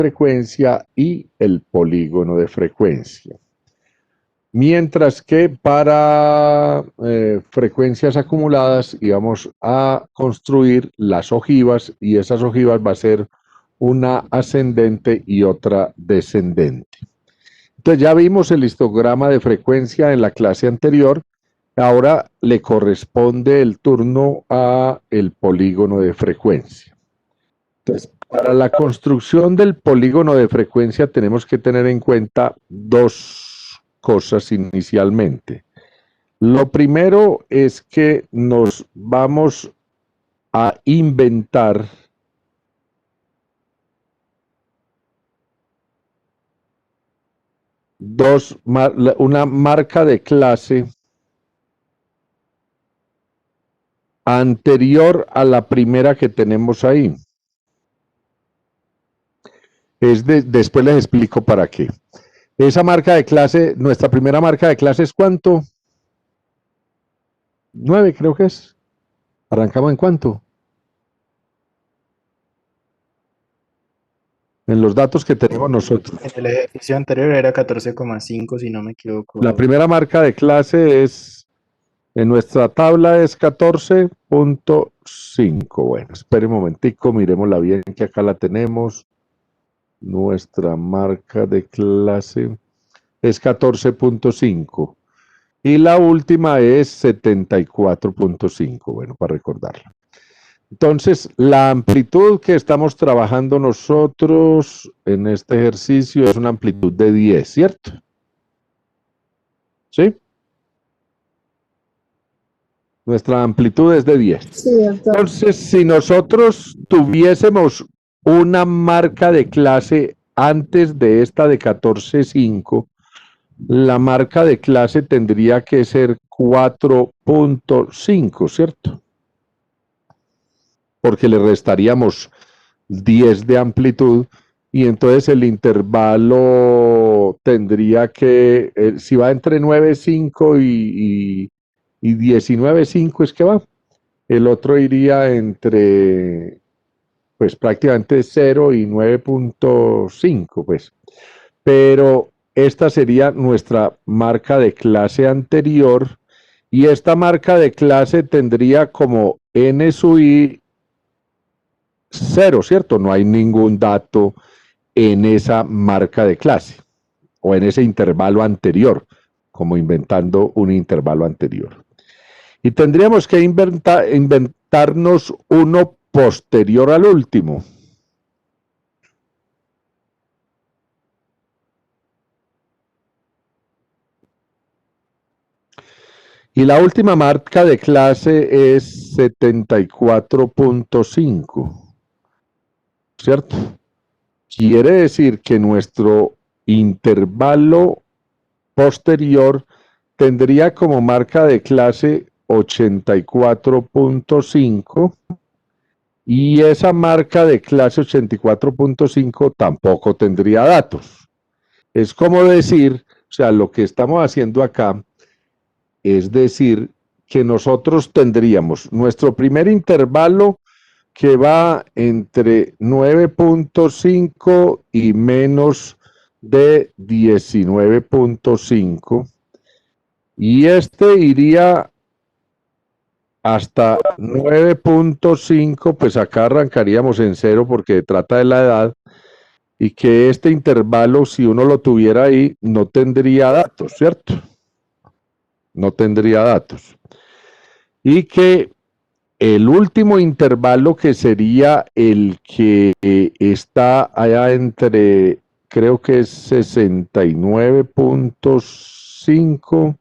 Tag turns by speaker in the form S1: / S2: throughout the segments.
S1: frecuencia y el polígono de frecuencia. Mientras que para frecuencias acumuladas íbamos a construir las ojivas y esas ojivas va a ser una ascendente y otra descendente. Entonces ya vimos el histograma de frecuencia en la clase anterior. Ahora le corresponde el turno a el polígono de frecuencia. Entonces, para la construcción del polígono de frecuencia tenemos que tener en cuenta dos cosas inicialmente. Lo primero es que nos vamos a inventar una marca de clase anterior a la primera que tenemos ahí. Después les explico para qué. Esa marca de clase, nuestra primera marca de clase es ¿cuánto? 9 creo que es. ¿Arrancamos en cuánto? En los datos que tenemos nosotros.
S2: En el ejercicio anterior era 14,5 si no me equivoco.
S1: La primera marca de clase es, en nuestra tabla es 14.5. Bueno, espere un momentico, miremosla bien que acá la tenemos. Nuestra marca de clase es 14.5 y la última es 74.5, bueno, para recordarla. Entonces, la amplitud que estamos trabajando nosotros en este ejercicio es una amplitud de 10, ¿cierto? ¿Sí? Nuestra amplitud es de 10.
S3: Sí, doctor.
S1: Entonces, si nosotros tuviésemos una marca de clase antes de esta de 14.5, la marca de clase tendría que ser 4.5, ¿cierto? Porque le restaríamos 10 de amplitud y entonces el intervalo tendría que, si va entre 9.5 y 19.5 es que va, el otro iría entre, pues prácticamente 0 y 9.5, pues. Pero esta sería nuestra marca de clase anterior y esta marca de clase tendría como n sub i 0, ¿cierto? No hay ningún dato en esa marca de clase o en ese intervalo anterior, como inventando un intervalo anterior. Y tendríamos que inventarnos uno posterior al último. Y la última marca de clase es 74.5, ¿cierto? Quiere decir que nuestro intervalo posterior tendría como marca de clase 84.5 y esa marca de clase 84.5 tampoco tendría datos. Es como decir, o sea, lo que estamos haciendo acá es decir que nosotros tendríamos nuestro primer intervalo que va entre 9.5 y menos de 19.5 y este iría hasta 9.5, pues acá arrancaríamos en 0 porque trata de la edad y que este intervalo, si uno lo tuviera ahí, no tendría datos, ¿cierto? No tendría datos. Y que el último intervalo que sería el que está allá entre, creo que es 69.5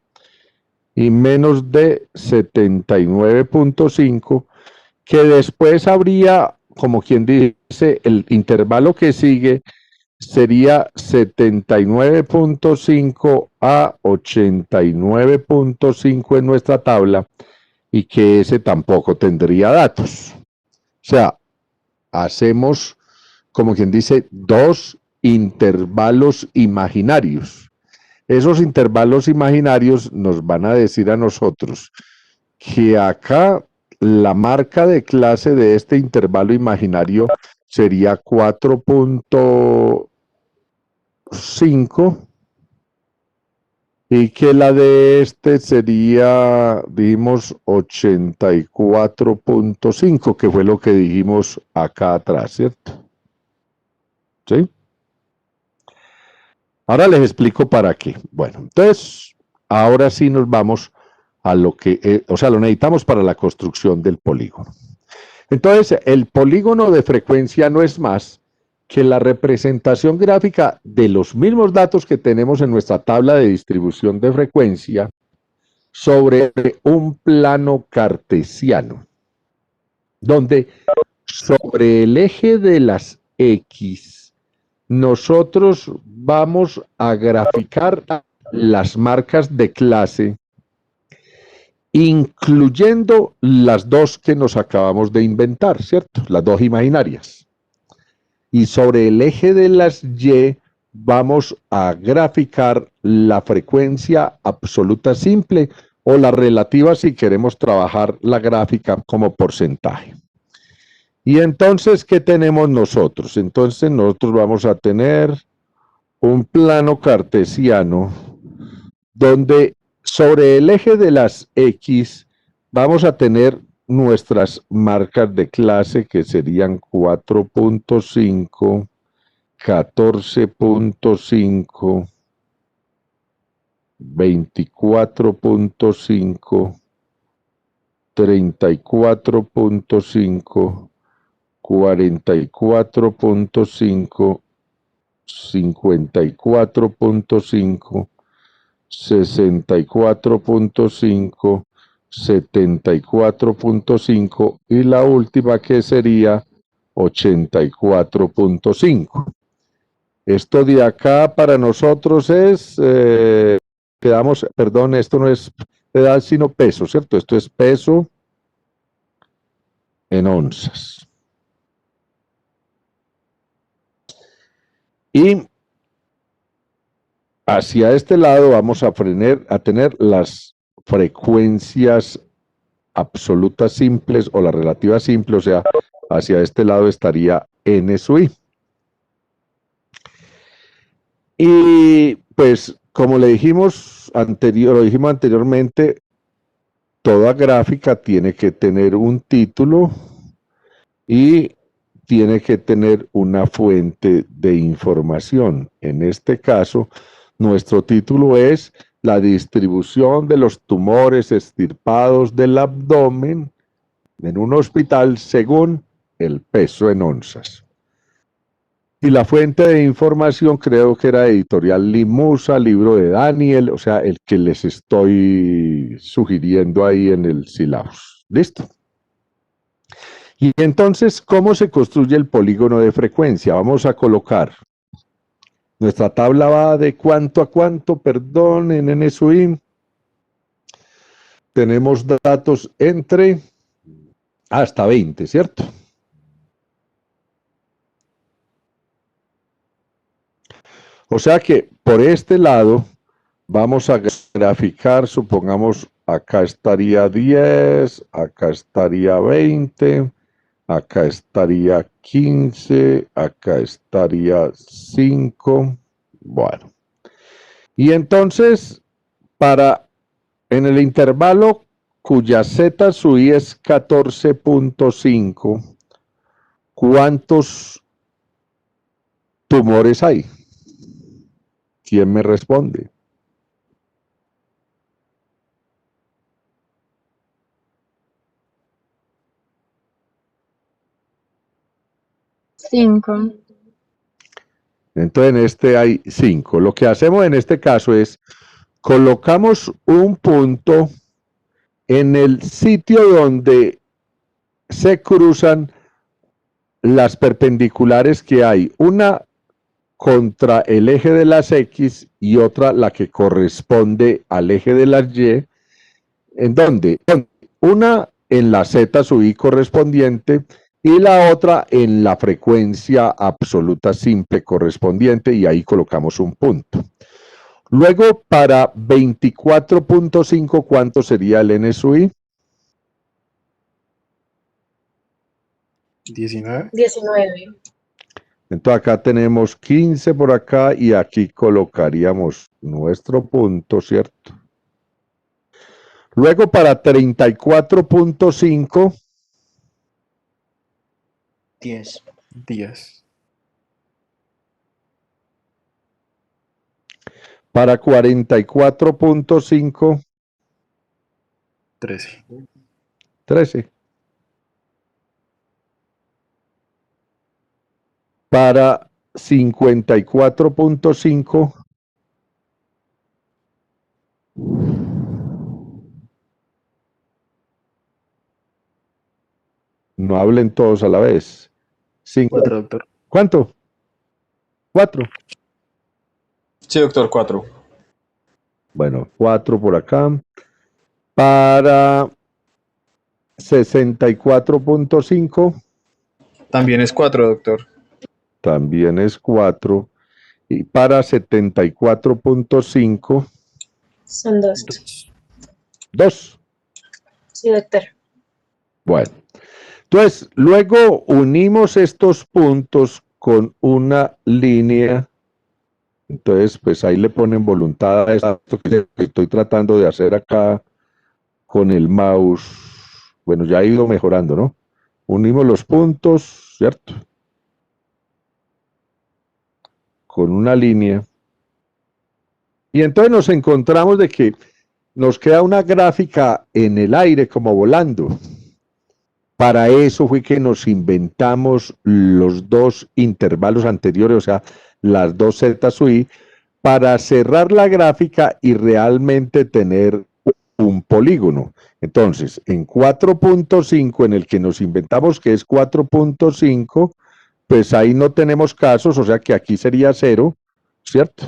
S1: y menos de 79.5, que después habría, como quien dice, el intervalo que sigue sería 79.5 a 89.5 en nuestra tabla y que ese tampoco tendría datos. O sea, hacemos, como quien dice, dos intervalos imaginarios. Esos intervalos imaginarios nos van a decir a nosotros que acá la marca de clase de este intervalo imaginario sería 4.5 y que la de este sería, dijimos, 84.5, que fue lo que dijimos acá atrás, ¿cierto? ¿Sí? Ahora les explico para qué. Bueno, entonces, ahora sí nos vamos a lo que, o sea, lo necesitamos para la construcción del polígono. Entonces, el polígono de frecuencia no es más que la representación gráfica de los mismos datos que tenemos en nuestra tabla de distribución de frecuencia sobre un plano cartesiano, donde sobre el eje de las X nosotros vamos a graficar las marcas de clase, incluyendo las dos que nos acabamos de inventar, ¿cierto? Las dos imaginarias. Y sobre el eje de las Y vamos a graficar la frecuencia absoluta simple o la relativa si queremos trabajar la gráfica como porcentaje. Y entonces, ¿qué tenemos nosotros? Entonces nosotros vamos a tener un plano cartesiano donde sobre el eje de las X vamos a tener nuestras marcas de clase que serían 4.5, 14.5, 24.5, 34.5, 44.5, 54.5, 64.5, 74.5 y la última que sería 84.5. Esto de acá para nosotros es, perdón, esto no es edad sino peso, ¿cierto? Esto es peso en onzas. Y hacia este lado vamos a tener las frecuencias absolutas simples o la relativa simple, o sea, hacia este lado estaría N sub I. Y pues, como lo dijimos anteriormente, toda gráfica tiene que tener un título y tiene que tener una fuente de información. En este caso, nuestro título es la distribución de los tumores extirpados del abdomen en un hospital según el peso en onzas. Y la fuente de información creo que era editorial Limusa, libro de Daniel, o sea, el que les estoy sugiriendo ahí en el syllabus. ¿Listo? Y entonces, ¿cómo se construye el polígono de frecuencia? Vamos a colocar, nuestra tabla va de cuánto a cuánto, perdón, en N sub I. Tenemos datos entre hasta 20, ¿cierto? O sea que por este lado vamos a graficar, supongamos, acá estaría 10, acá estaría 20, acá estaría 15, acá estaría 5, bueno. Y entonces, en el intervalo cuya Z sub I es 14.5, ¿cuántos tumores hay? ¿Quién me responde?
S3: Cinco.
S1: Entonces en este hay 5. Lo que hacemos en este caso es colocamos un punto en el sitio donde se cruzan las perpendiculares que hay, una contra el eje de las X y otra la que corresponde al eje de las Y, en donde una en la Z sub I correspondiente y la otra en la frecuencia absoluta simple correspondiente, y ahí colocamos un punto. Luego, para 24.5, ¿cuánto sería el N sub I?
S2: 19.
S3: 19.
S1: Entonces acá tenemos 15 por acá y aquí colocaríamos nuestro punto, ¿cierto? Luego para 34.5,
S2: 10. 10.
S1: para 44.5,
S2: 13.
S1: 13. Para 54.5, no hablen todos a la vez.
S2: 4, doctor.
S1: ¿Cuánto? 4.
S4: Sí, doctor, 4.
S1: Bueno, 4 por acá. Para 64.5,
S4: También es 4, doctor.
S1: también es 4. Y para 74.5,
S3: Son 2.
S1: 2.
S3: Sí, doctor.
S1: Bueno, entonces luego unimos estos puntos con una línea. Entonces, pues ahí le ponen voluntad a esto que estoy tratando de hacer acá con el mouse. Bueno, ya ha ido mejorando, ¿no? Unimos los puntos, ¿cierto? Con una línea. Y entonces nos encontramos de que nos queda una gráfica en el aire como volando. Para eso fue que nos inventamos los dos intervalos anteriores, o sea, las dos zetas UI, para cerrar la gráfica y realmente tener un polígono. Entonces, en 4.5, en el que nos inventamos que es 4.5, pues ahí no tenemos casos, o sea que aquí sería 0, ¿cierto?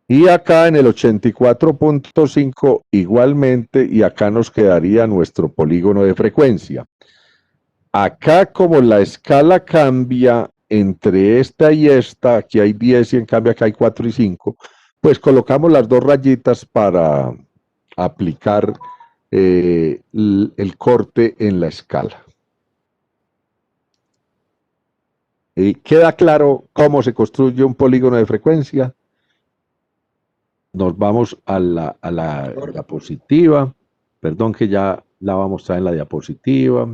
S1: Y acá en el 84.5 igualmente, y acá nos quedaría nuestro polígono de frecuencia. Acá como la escala cambia entre esta y esta, aquí hay 10 y en cambio acá hay 4 y 5, pues colocamos las dos rayitas para aplicar el corte en la escala. ¿Queda claro cómo se construye un polígono de frecuencia? Nos vamos a la diapositiva. Perdón que ya la vamos a mostrar en la diapositiva.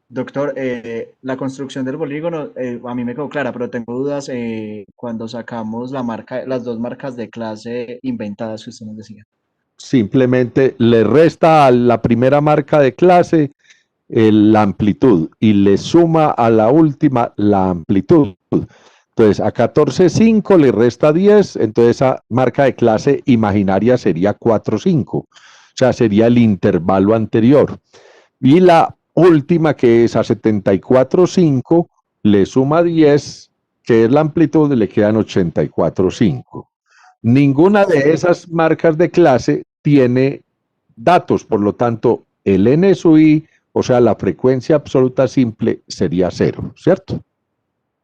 S5: Doctor, la construcción del polígono a mí me quedó clara, pero tengo dudas cuando sacamos las dos marcas de clase inventadas que usted nos decía.
S1: Simplemente le resta a la primera marca de clase la amplitud y le suma a la última la amplitud. Entonces a 14.5 le resta 10, entonces esa marca de clase imaginaria sería 4.5, o sea, sería el intervalo anterior. Y la última, que es a 74.5, le suma 10, que es la amplitud, y le quedan 84.5. Ninguna de esas marcas de clase tiene datos, por lo tanto, el NSUI, o sea, la frecuencia absoluta simple, sería 0, ¿cierto?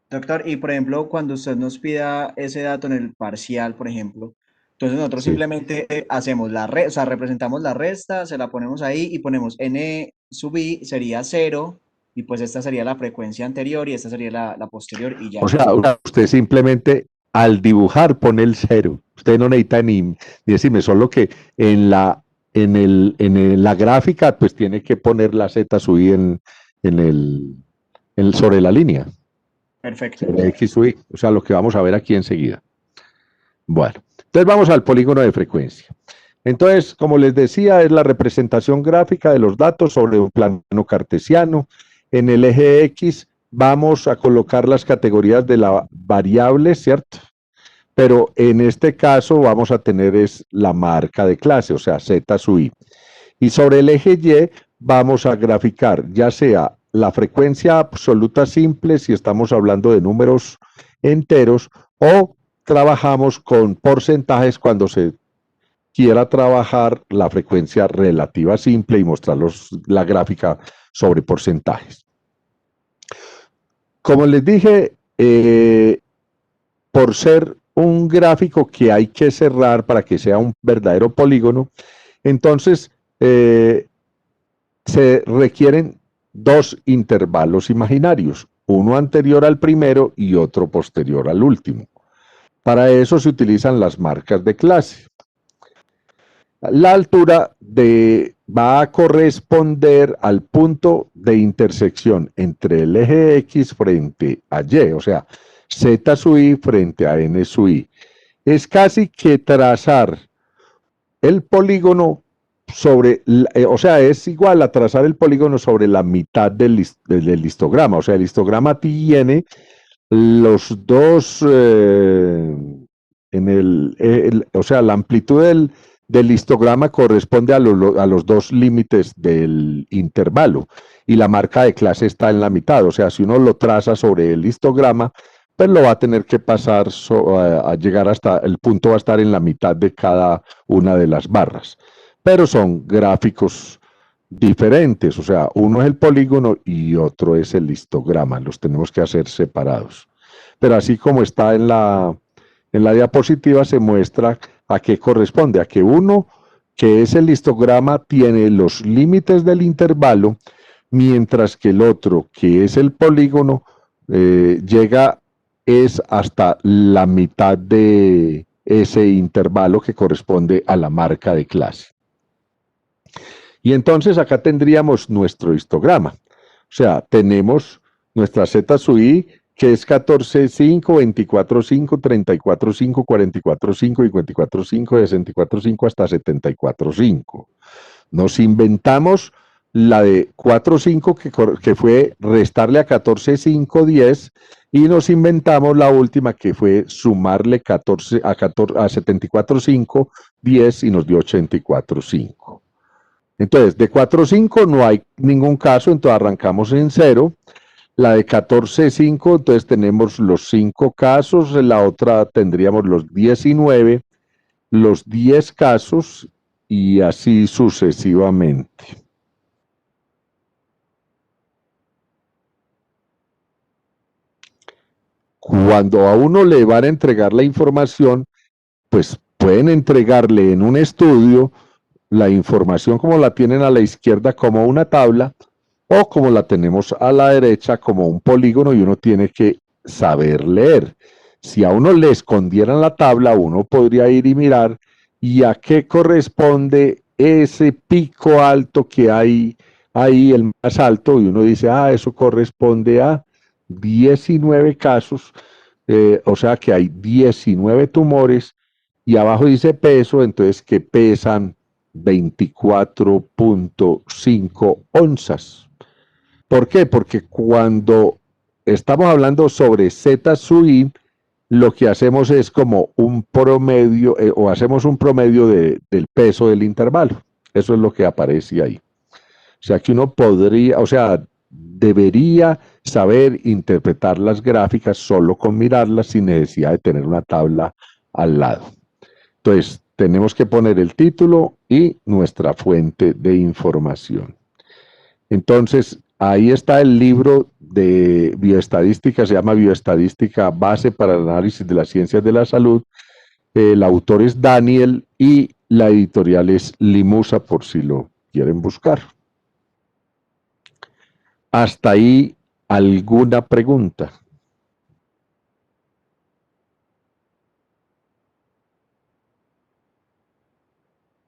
S5: Doctor, y por ejemplo, cuando usted nos pida ese dato en el parcial, por ejemplo, entonces nosotros
S1: Sí.
S5: simplemente hacemos o sea, representamos la resta, se la ponemos ahí y ponemos n sub i sería 0, y pues esta sería la frecuencia anterior y esta sería la posterior y ya.
S1: O sea, usted simplemente al dibujar pone el 0. Usted no necesita ni decirme, solo que en la gráfica pues tiene que poner la Z sub i sobre la línea.
S5: Perfecto.
S1: Sobre X sub i, o sea, lo que vamos a ver aquí enseguida. Bueno, entonces vamos al polígono de frecuencia. Entonces, como les decía, es la representación gráfica de los datos sobre un plano cartesiano. En el eje X vamos a colocar las categorías de la variable, ¿cierto? Pero en este caso vamos a tener es la marca de clase, o sea, Z sub i. Y sobre el eje Y vamos a graficar ya sea la frecuencia absoluta simple, si estamos hablando de números enteros, o trabajamos con porcentajes cuando se quiera trabajar la frecuencia relativa simple y mostrarlos la gráfica sobre porcentajes. Como les dije, por ser un gráfico que hay que cerrar para que sea un verdadero polígono, entonces se requieren dos intervalos imaginarios, uno anterior al primero y otro posterior al último. Para eso se utilizan las marcas de clase. La altura va a corresponder al punto de intersección entre el eje X frente a Y, o sea, Z sub I frente a N sub I. Es casi que trazar el polígono sobre, o sea, es igual a trazar el polígono sobre la mitad del histograma. O sea, el histograma tiene los dos, o sea, la amplitud del histograma corresponde a los dos límites del intervalo y la marca de clase está en la mitad. O sea, si uno lo traza sobre el histograma, pues lo va a tener que pasar a llegar hasta el punto, va a estar en la mitad de cada una de las barras. Pero son gráficos diferentes, o sea, uno es el polígono y otro es el histograma, los tenemos que hacer separados. Pero así como está en la diapositiva se muestra a qué corresponde, a que uno, que es el histograma, tiene los límites del intervalo, mientras que el otro, que es el polígono, es hasta la mitad de ese intervalo que corresponde a la marca de clase. Y entonces acá tendríamos nuestro histograma. O sea, tenemos nuestra Z sub I, que es 14,5, 24,5, 34,5, 44,5, 54,5, 64,5 hasta 74,5. Nos inventamos la de 4,5 que fue restarle a 14,5, 10, y nos inventamos la última que fue sumarle a 74,5, 10 y nos dio 84,5. Entonces, de 4,5 no hay ningún caso, entonces arrancamos en 0. La de 14,5, entonces tenemos los 5 casos, la otra tendríamos los 19, los 10 casos y así sucesivamente. Cuando a uno le van a entregar la información, pues pueden entregarle en un estudio la información como la tienen a la izquierda como una tabla o como la tenemos a la derecha como un polígono y uno tiene que saber leer. Si a uno le escondieran la tabla, uno podría ir y mirar y a qué corresponde ese pico alto que hay ahí, el más alto, y uno dice, eso corresponde a 19 casos, o sea que hay 19 tumores, y abajo dice peso, entonces que pesan 24,5 onzas. ¿Por qué? Porque cuando estamos hablando sobre Z sub I, lo que hacemos es como un promedio, o hacemos un promedio del peso del intervalo. Eso es lo que aparece ahí. O sea, que uno podría, o sea, debería saber interpretar las gráficas solo con mirarlas sin necesidad de tener una tabla al lado. Entonces, tenemos que poner el título y nuestra fuente de información. Entonces, ahí está el libro de bioestadística, se llama Bioestadística Base para el Análisis de las Ciencias de la Salud. El autor es Daniel y la editorial es Limusa, por si lo quieren buscar. Hasta ahí, ¿alguna pregunta?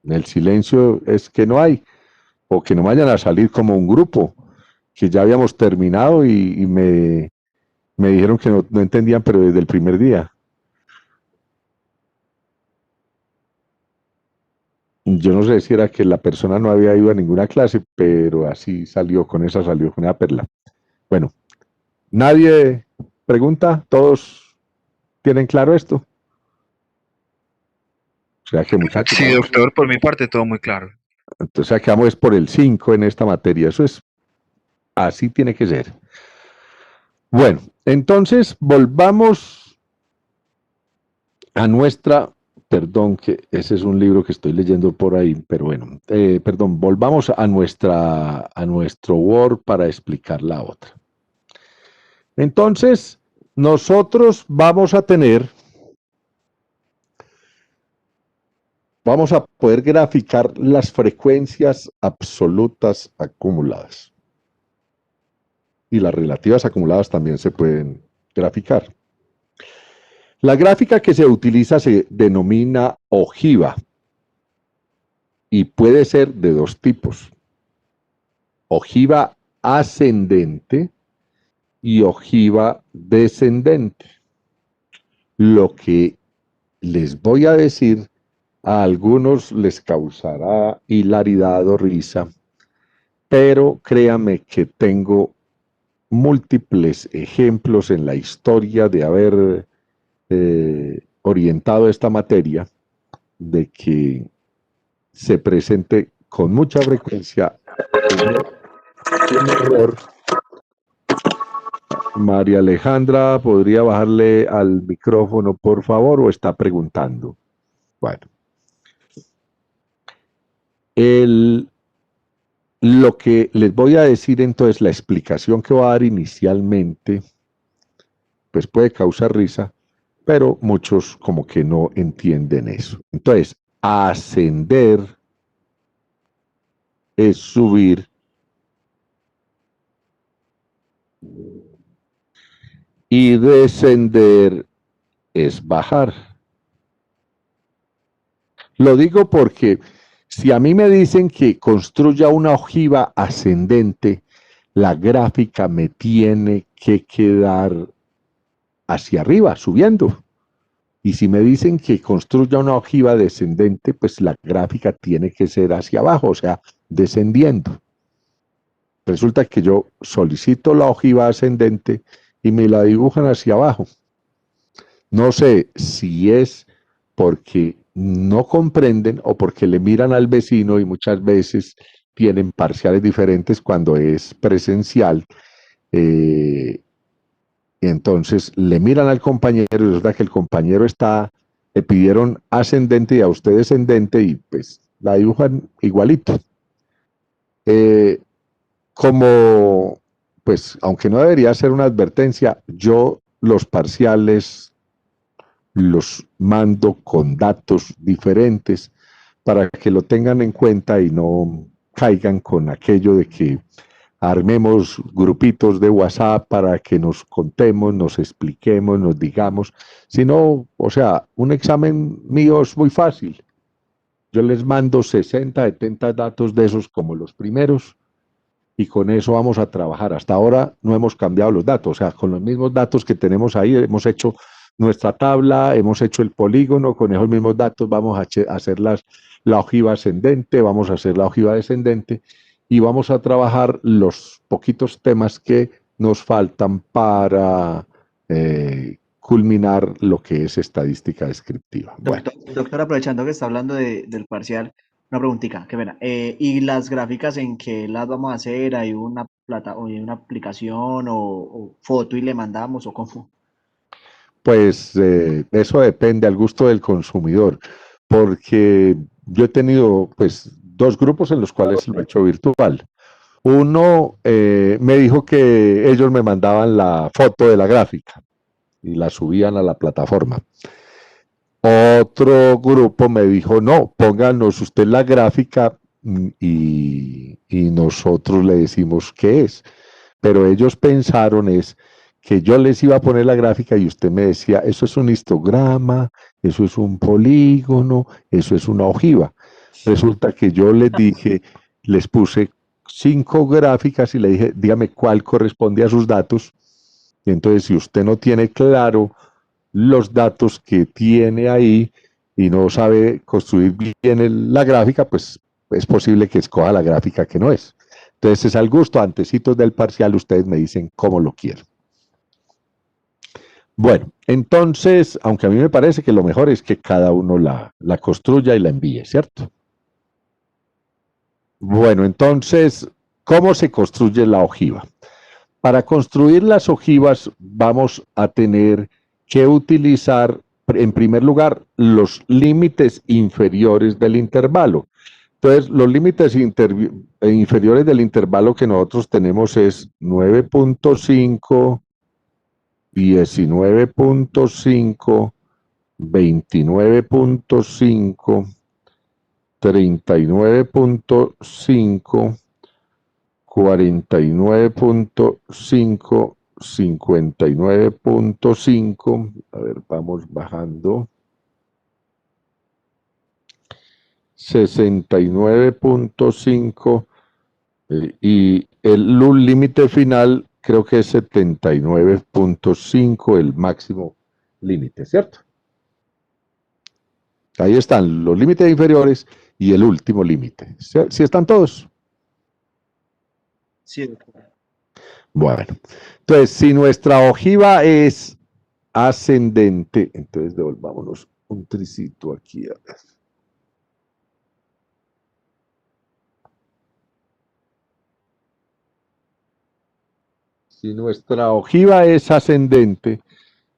S1: El silencio es que no hay, o que no vayan a salir como un grupo, que ya habíamos terminado y me dijeron que no entendían, pero desde el primer día. Yo no sé si era que la persona no había ido a ninguna clase, pero así salió, con esa salió, con una perla. Bueno, ¿nadie pregunta? ¿Todos tienen claro esto? O sea que muchachos.
S4: Sí, doctor, por mi parte todo muy claro.
S1: Entonces acabamos por el 5 en esta materia. Eso es, así tiene que ser. Bueno, entonces volvamos a nuestra, perdón, que ese es un libro que estoy leyendo por ahí, pero bueno, perdón, volvamos a nuestro Word para explicar la otra. Entonces, nosotros vamos a poder graficar las frecuencias absolutas acumuladas. y las relativas acumuladas también se pueden graficar. La gráfica que se utiliza se denomina ojiva y puede ser de dos tipos: ojiva ascendente y ojiva descendente. Lo que les voy a decir a algunos les causará hilaridad o risa, pero créanme que tengo múltiples ejemplos en la historia de haber orientado esta materia, de que se presente con mucha frecuencia un error. María Alejandra, ¿podría bajarle al micrófono, por favor, o está preguntando? Bueno, lo que les voy a decir entonces, la explicación que voy a dar inicialmente, pues puede causar risa, pero muchos como que no entienden eso. Entonces, ascender es subir y descender es bajar. Lo digo porque si a mí me dicen que construya una ojiva ascendente, la gráfica me tiene que quedar hacia arriba, subiendo. Y si me dicen que construya una ojiva descendente, pues la gráfica tiene que ser hacia abajo, o sea, descendiendo. Resulta que yo solicito la ojiva ascendente y me la dibujan hacia abajo. No sé si es porque no comprenden o porque le miran al vecino y muchas veces tienen parciales diferentes cuando es presencial. Entonces le miran al compañero y resulta que el compañero le pidieron ascendente y a usted descendente y pues la dibujan igualito. Como, pues, aunque no debería ser una advertencia, yo los parciales los mando con datos diferentes para que lo tengan en cuenta y no caigan con aquello de que armemos grupitos de WhatsApp para que nos contemos, nos expliquemos, nos digamos. Sino, o sea, un examen mío es muy fácil. Yo les mando 60, 70 datos de esos como los primeros y con eso vamos a trabajar. Hasta ahora no hemos cambiado los datos, o sea, con los mismos datos que tenemos ahí hemos hecho nuestra tabla, hemos hecho el polígono, con esos mismos datos vamos a hacer la ojiva ascendente, vamos a hacer la ojiva descendente y vamos a trabajar los poquitos temas que nos faltan para culminar lo que es estadística descriptiva. Bueno.
S5: Doctor, aprovechando que está hablando del parcial, una preguntita, qué pena. ¿Y las gráficas en qué las vamos a hacer? ¿Hay una una aplicación o foto y le mandamos o cómo?
S1: Pues eso depende al gusto del consumidor, porque yo he tenido pues dos grupos en los cuales lo he hecho virtual. Uno me dijo que ellos me mandaban la foto de la gráfica y la subían a la plataforma. Otro grupo me dijo, no, pónganos usted la gráfica y nosotros le decimos qué es. Pero ellos pensaron es que yo les iba a poner la gráfica y usted me decía, eso es un histograma, eso es un polígono, eso es una ojiva. Resulta que yo les dije, les puse 5 gráficas y le dije, dígame cuál corresponde a sus datos. Y entonces, si usted no tiene claro los datos que tiene ahí y no sabe construir bien la gráfica, pues es posible que escoja la gráfica que no es. Entonces es al gusto, antecitos del parcial, ustedes me dicen cómo lo quieren. Bueno, entonces, aunque a mí me parece que lo mejor es que cada uno la construya y la envíe, ¿cierto? Bueno, entonces, ¿cómo se construye la ojiva? Para construir las ojivas vamos a tener que utilizar, en primer lugar, los límites inferiores del intervalo. Entonces, los límites inferiores del intervalo que nosotros tenemos es 9.5, 19.5, 29.5, 39.5, 49.5, 59.5, a ver, vamos bajando. 69.5 y el límite final creo que es 79.5, el máximo límite, ¿cierto? Ahí están los límites inferiores y el último límite. ¿Sí están todos?
S5: Sí, doctor.
S1: Bueno, entonces si nuestra ojiva es ascendente, entonces devolvámonos un tricito aquí. A ver. Si nuestra ojiva es ascendente,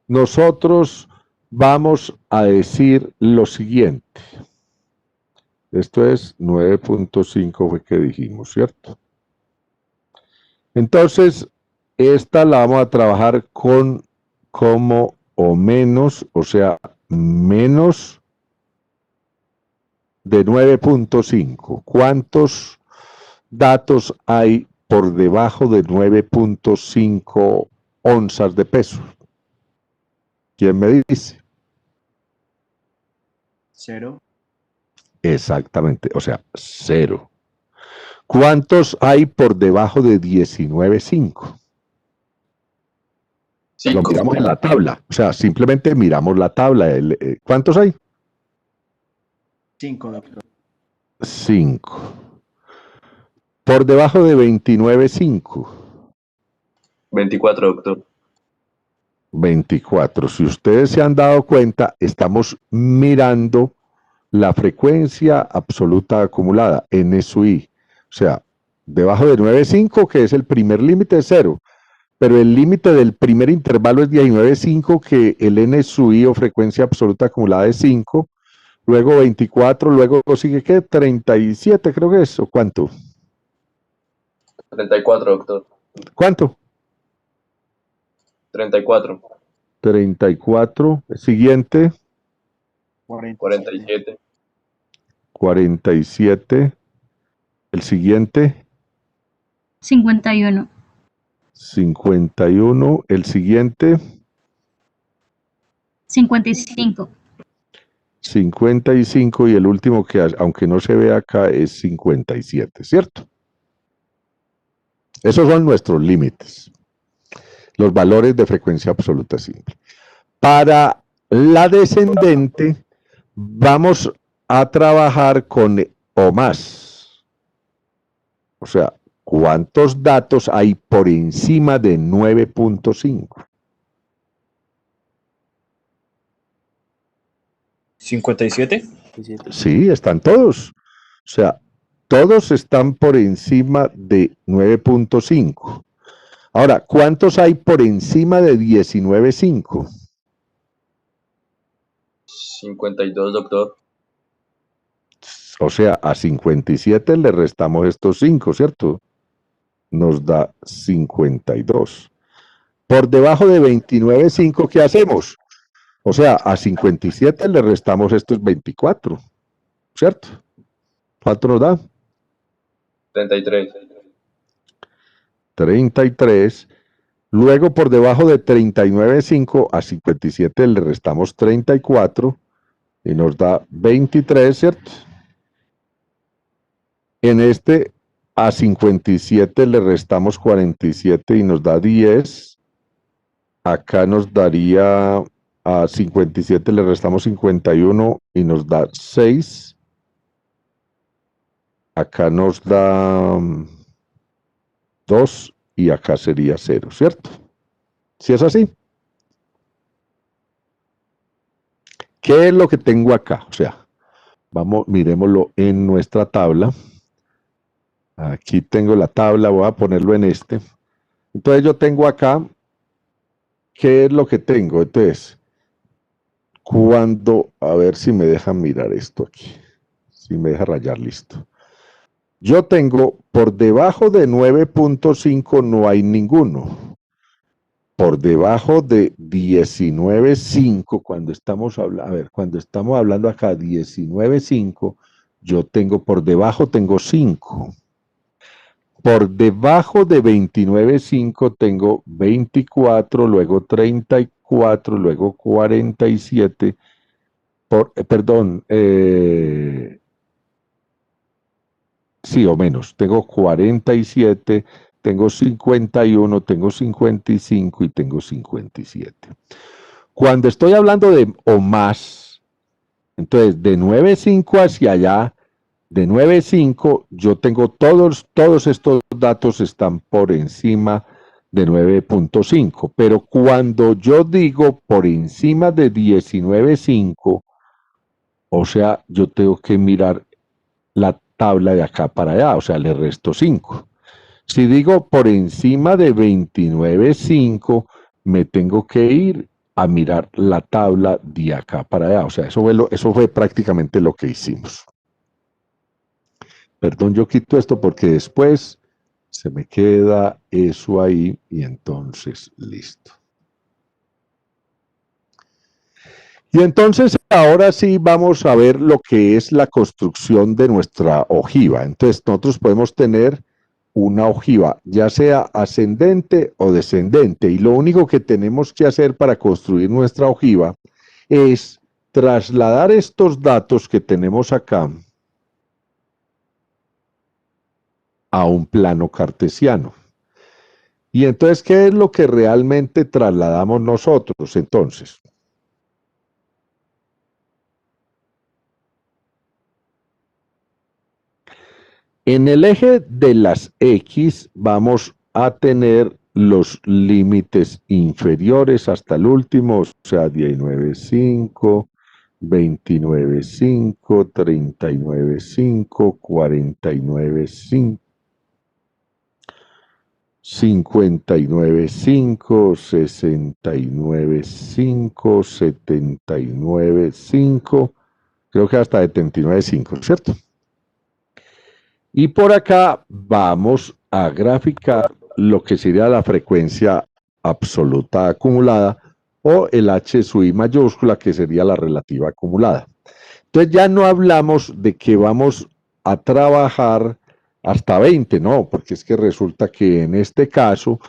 S1: nosotros vamos a decir lo siguiente. Esto es 9.5 fue que dijimos, ¿cierto? Entonces, esta la vamos a trabajar con como o menos, o sea, menos de 9.5. ¿Cuántos datos hay por debajo de 9.5 onzas de peso? ¿Quién me dice?
S5: 0.
S1: Exactamente, o sea, 0. ¿Cuántos hay por debajo de 19.5? Lo miramos en la tabla, o sea, simplemente miramos la tabla. ¿Cuántos hay?
S5: 5, doctor.
S1: 5. Por debajo de 29.5.
S6: 24, doctor.
S1: 24. Si ustedes se han dado cuenta, estamos mirando la frecuencia absoluta acumulada, NSUI. O sea, debajo de 9.5, que es el primer límite, es 0. Pero el límite del primer intervalo es 19.5, que el NSUI o frecuencia absoluta acumulada es 5. Luego 24, luego sigue, ¿qué? 37, creo que es, ¿o cuánto?
S6: 34, doctor.
S1: ¿Cuánto?
S6: 34.
S1: 34. Siguiente,
S6: 47.
S1: 47. El siguiente,
S7: 51.
S1: 51. El siguiente,
S7: 55.
S1: 55. Y el último que, aunque no se ve acá, es 57, ¿cierto? Esos son nuestros límites. Los valores de frecuencia absoluta simple. Para la descendente, vamos a trabajar con o más. O sea, ¿cuántos datos hay por encima de 9.5?
S2: 57.
S1: Sí, están todos. O sea, todos están por encima de 9.5. Ahora, ¿cuántos hay por encima de 19.5?
S6: 52, doctor.
S1: O sea, a 57 le restamos estos 5, ¿cierto? Nos da 52. Por debajo de 29.5, ¿qué hacemos? O sea, a 57 le restamos estos 24, ¿cierto? ¿Cuánto nos da?
S6: 33.
S1: 33. Luego, por debajo de 39.5, a 57 le restamos 34 y nos da 23, ¿cierto? En este, a 57 le restamos 47 y nos da 10. Acá nos daría, a 57 le restamos 51 y nos da 6. Acá nos da 2 y acá sería 0, ¿cierto? ¿Sí es así? ¿Qué es lo que tengo acá? O sea, vamos, miremoslo en nuestra tabla. Aquí tengo la tabla, voy a ponerlo en este. Entonces yo tengo acá, ¿qué es lo que tengo? Entonces, cuando, a ver si me deja mirar esto aquí, si me deja rayar, listo. Yo tengo, por debajo de 9.5 no hay ninguno. Por debajo de 19.5, cuando estamos hablando, a ver, cuando estamos hablando acá 19.5, yo tengo por debajo, tengo 5. por debajo de 29.5 tengo 24, luego 34, luego 47, sí o menos, tengo 47, tengo 51, tengo 55 y tengo 57. Cuando estoy hablando de o más, entonces de 9.5 hacia allá, de 9.5 yo tengo todos estos datos están por encima de 9.5, pero cuando yo digo por encima de 19.5, o sea, yo tengo que mirar la tabla de acá para allá, o sea, le resto 5. Si digo por encima de 29.5, me tengo que ir a mirar la tabla de acá para allá, o sea, eso fue prácticamente lo que hicimos. Perdón, yo quito esto porque después se me queda eso ahí y entonces listo. Y entonces ahora sí vamos a ver lo que es la construcción de nuestra ojiva. Entonces nosotros podemos tener una ojiva, ya sea ascendente o descendente, y lo único que tenemos que hacer para construir nuestra ojiva es trasladar estos datos que tenemos acá a un plano cartesiano. Y entonces, ¿qué es lo que realmente trasladamos nosotros entonces? En el eje de las X vamos a tener los límites inferiores hasta el último, o sea, 19.5, 29.5, 39.5, 49.5, 59.5, 69.5, 79.5, creo que hasta 79.5, ¿cierto? Y por acá vamos a graficar lo que sería la frecuencia absoluta acumulada o el H sub I mayúscula, que sería la relativa acumulada. Entonces ya no hablamos de que vamos a trabajar hasta 20, no, porque es que resulta que en este caso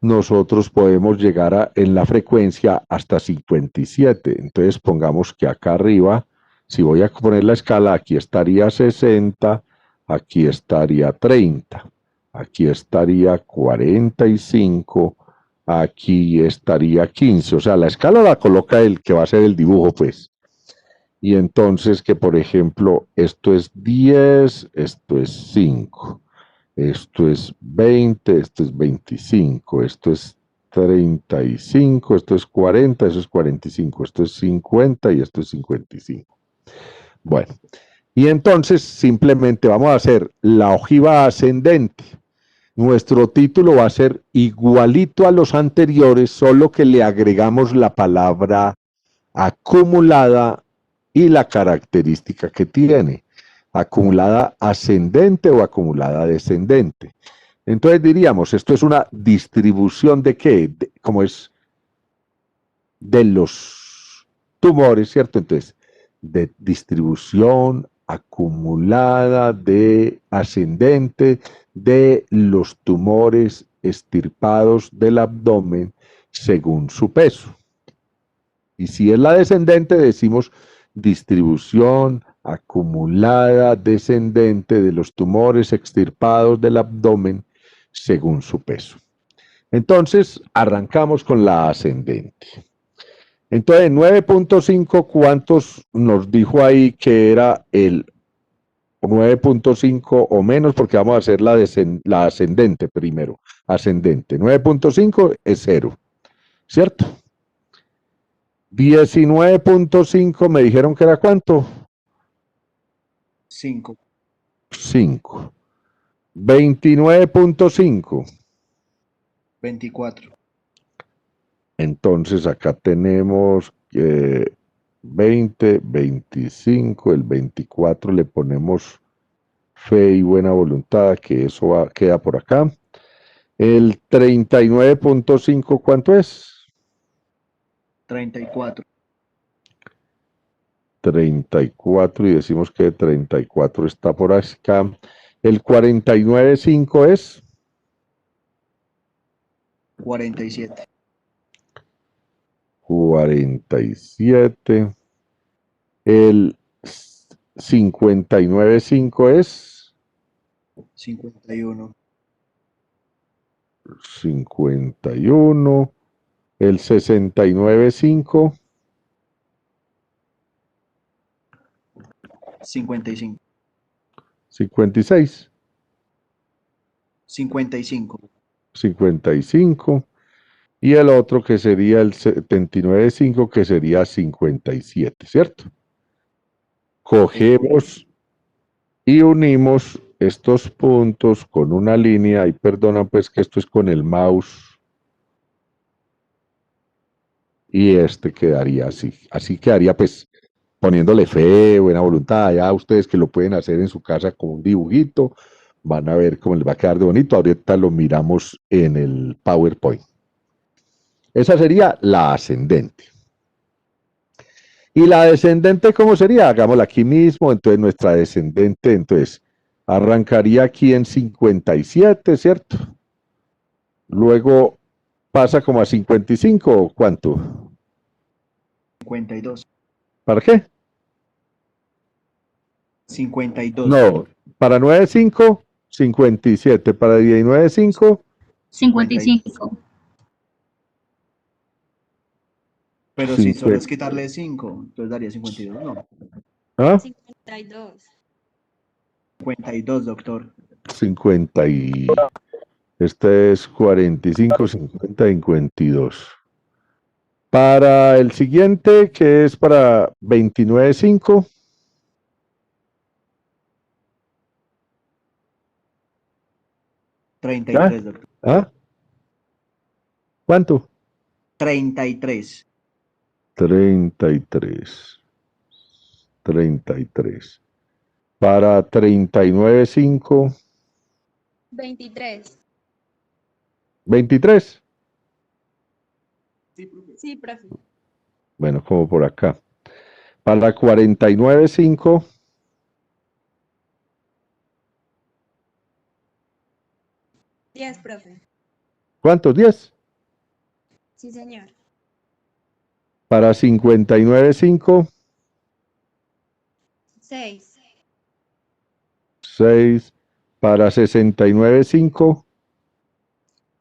S1: nosotros podemos llegar en la frecuencia hasta 57. Entonces pongamos que acá arriba, si voy a poner la escala, aquí estaría 60, aquí estaría 30, aquí estaría 45, aquí estaría 15, o sea, la escala la coloca el que va a hacer el dibujo, pues. Y entonces que, por ejemplo, esto es 10, esto es 5, esto es 20, esto es 25, esto es 35, esto es 40, eso es 45, esto es 50 y esto es 55. Bueno, y entonces simplemente vamos a hacer la ojiva ascendente. Nuestro título va a ser igualito a los anteriores, solo que le agregamos la palabra acumulada y la característica que tiene, acumulada ascendente o acumulada descendente. Entonces diríamos, esto es una distribución de ¿qué? Como es de los tumores, ¿cierto? Entonces, de distribución acumulada de ascendente de los tumores extirpados del abdomen según su peso. Y si es la descendente, decimos distribución acumulada descendente de los tumores extirpados del abdomen según su peso. Entonces, arrancamos con la ascendente. Entonces, 9.5, ¿cuántos nos dijo ahí que era el 9.5 o menos? Porque vamos a hacer la ascendente primero. Ascendente. 9.5 es 0, ¿cierto? 19.5 me dijeron que era ¿cuánto?
S5: 5.
S1: 5. 29.5.
S5: 24.
S1: Entonces acá tenemos 20, 25, el 24 le ponemos fe y buena voluntad, que eso queda por acá. El 39.5, ¿cuánto es?
S5: 34.
S1: 34 y decimos que 34 está por acá. El 49.5 es
S5: 47.
S1: 47. El 59.5 es
S5: 51.
S1: 51. El 69.5,
S5: 55.
S1: 56.
S5: 55.
S1: 55. Y el otro que sería el 79.5, que sería 57, ¿cierto? Cogemos y unimos estos puntos con una línea, y perdona pues que esto es con el mouse, y este quedaría así. Así quedaría pues poniéndole fe, buena voluntad, ya ustedes que lo pueden hacer en su casa con un dibujito, van a ver cómo les va a quedar de bonito. Ahorita lo miramos en el PowerPoint. Esa sería la ascendente. ¿Y la descendente cómo sería? Hagámosla aquí mismo. Entonces nuestra descendente, entonces, arrancaría aquí en 57, ¿cierto? Luego pasa como a 55, ¿o cuánto?
S5: 52.
S1: ¿Para qué?
S5: 52.
S1: No, para 9.5, 57. Para 19.5,
S7: 55.
S5: Pero si solo es quitarle 5, entonces daría 52, no.
S1: ¿ah?
S8: 52.
S5: 52, doctor.
S1: 50 y... Este es 45, 50, 52. Para el siguiente, que es para 29.5.
S5: 33, doctor.
S1: ¿Ah? ¿Cuánto?
S5: 33.
S1: 33. 33. Para 39.5.
S8: 23.
S1: 23.
S8: Sí, profe.
S1: Bueno, como por acá. Para 49.5.
S8: 10, profe.
S1: ¿Cuántos? 10.
S8: Sí, señor.
S1: Para 59.5.
S8: 6.
S1: 6. Para 69.5.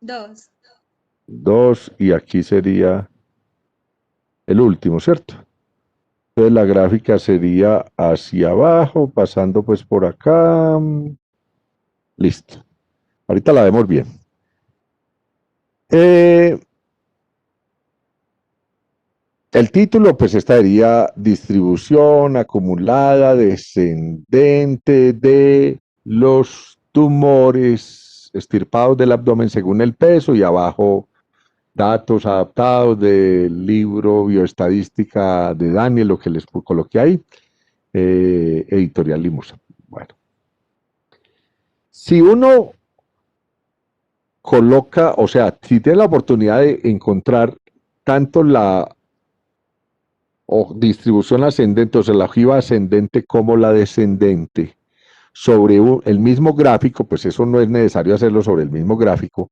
S8: 2.
S1: 2. Y aquí sería el último, ¿cierto? Entonces la gráfica sería hacia abajo, pasando pues por acá. Listo. Ahorita la vemos bien. El título, pues estaría distribución acumulada descendente de los tumores extirpados del abdomen según el peso, y abajo datos adaptados del libro Bioestadística de Daniel, lo que les coloqué ahí, editorial Limusa. Bueno, si uno coloca, o sea, si tiene la oportunidad de encontrar tanto la o distribución ascendente, o sea, la ojiva ascendente como la descendente, sobre el mismo gráfico, pues eso no es necesario hacerlo sobre el mismo gráfico,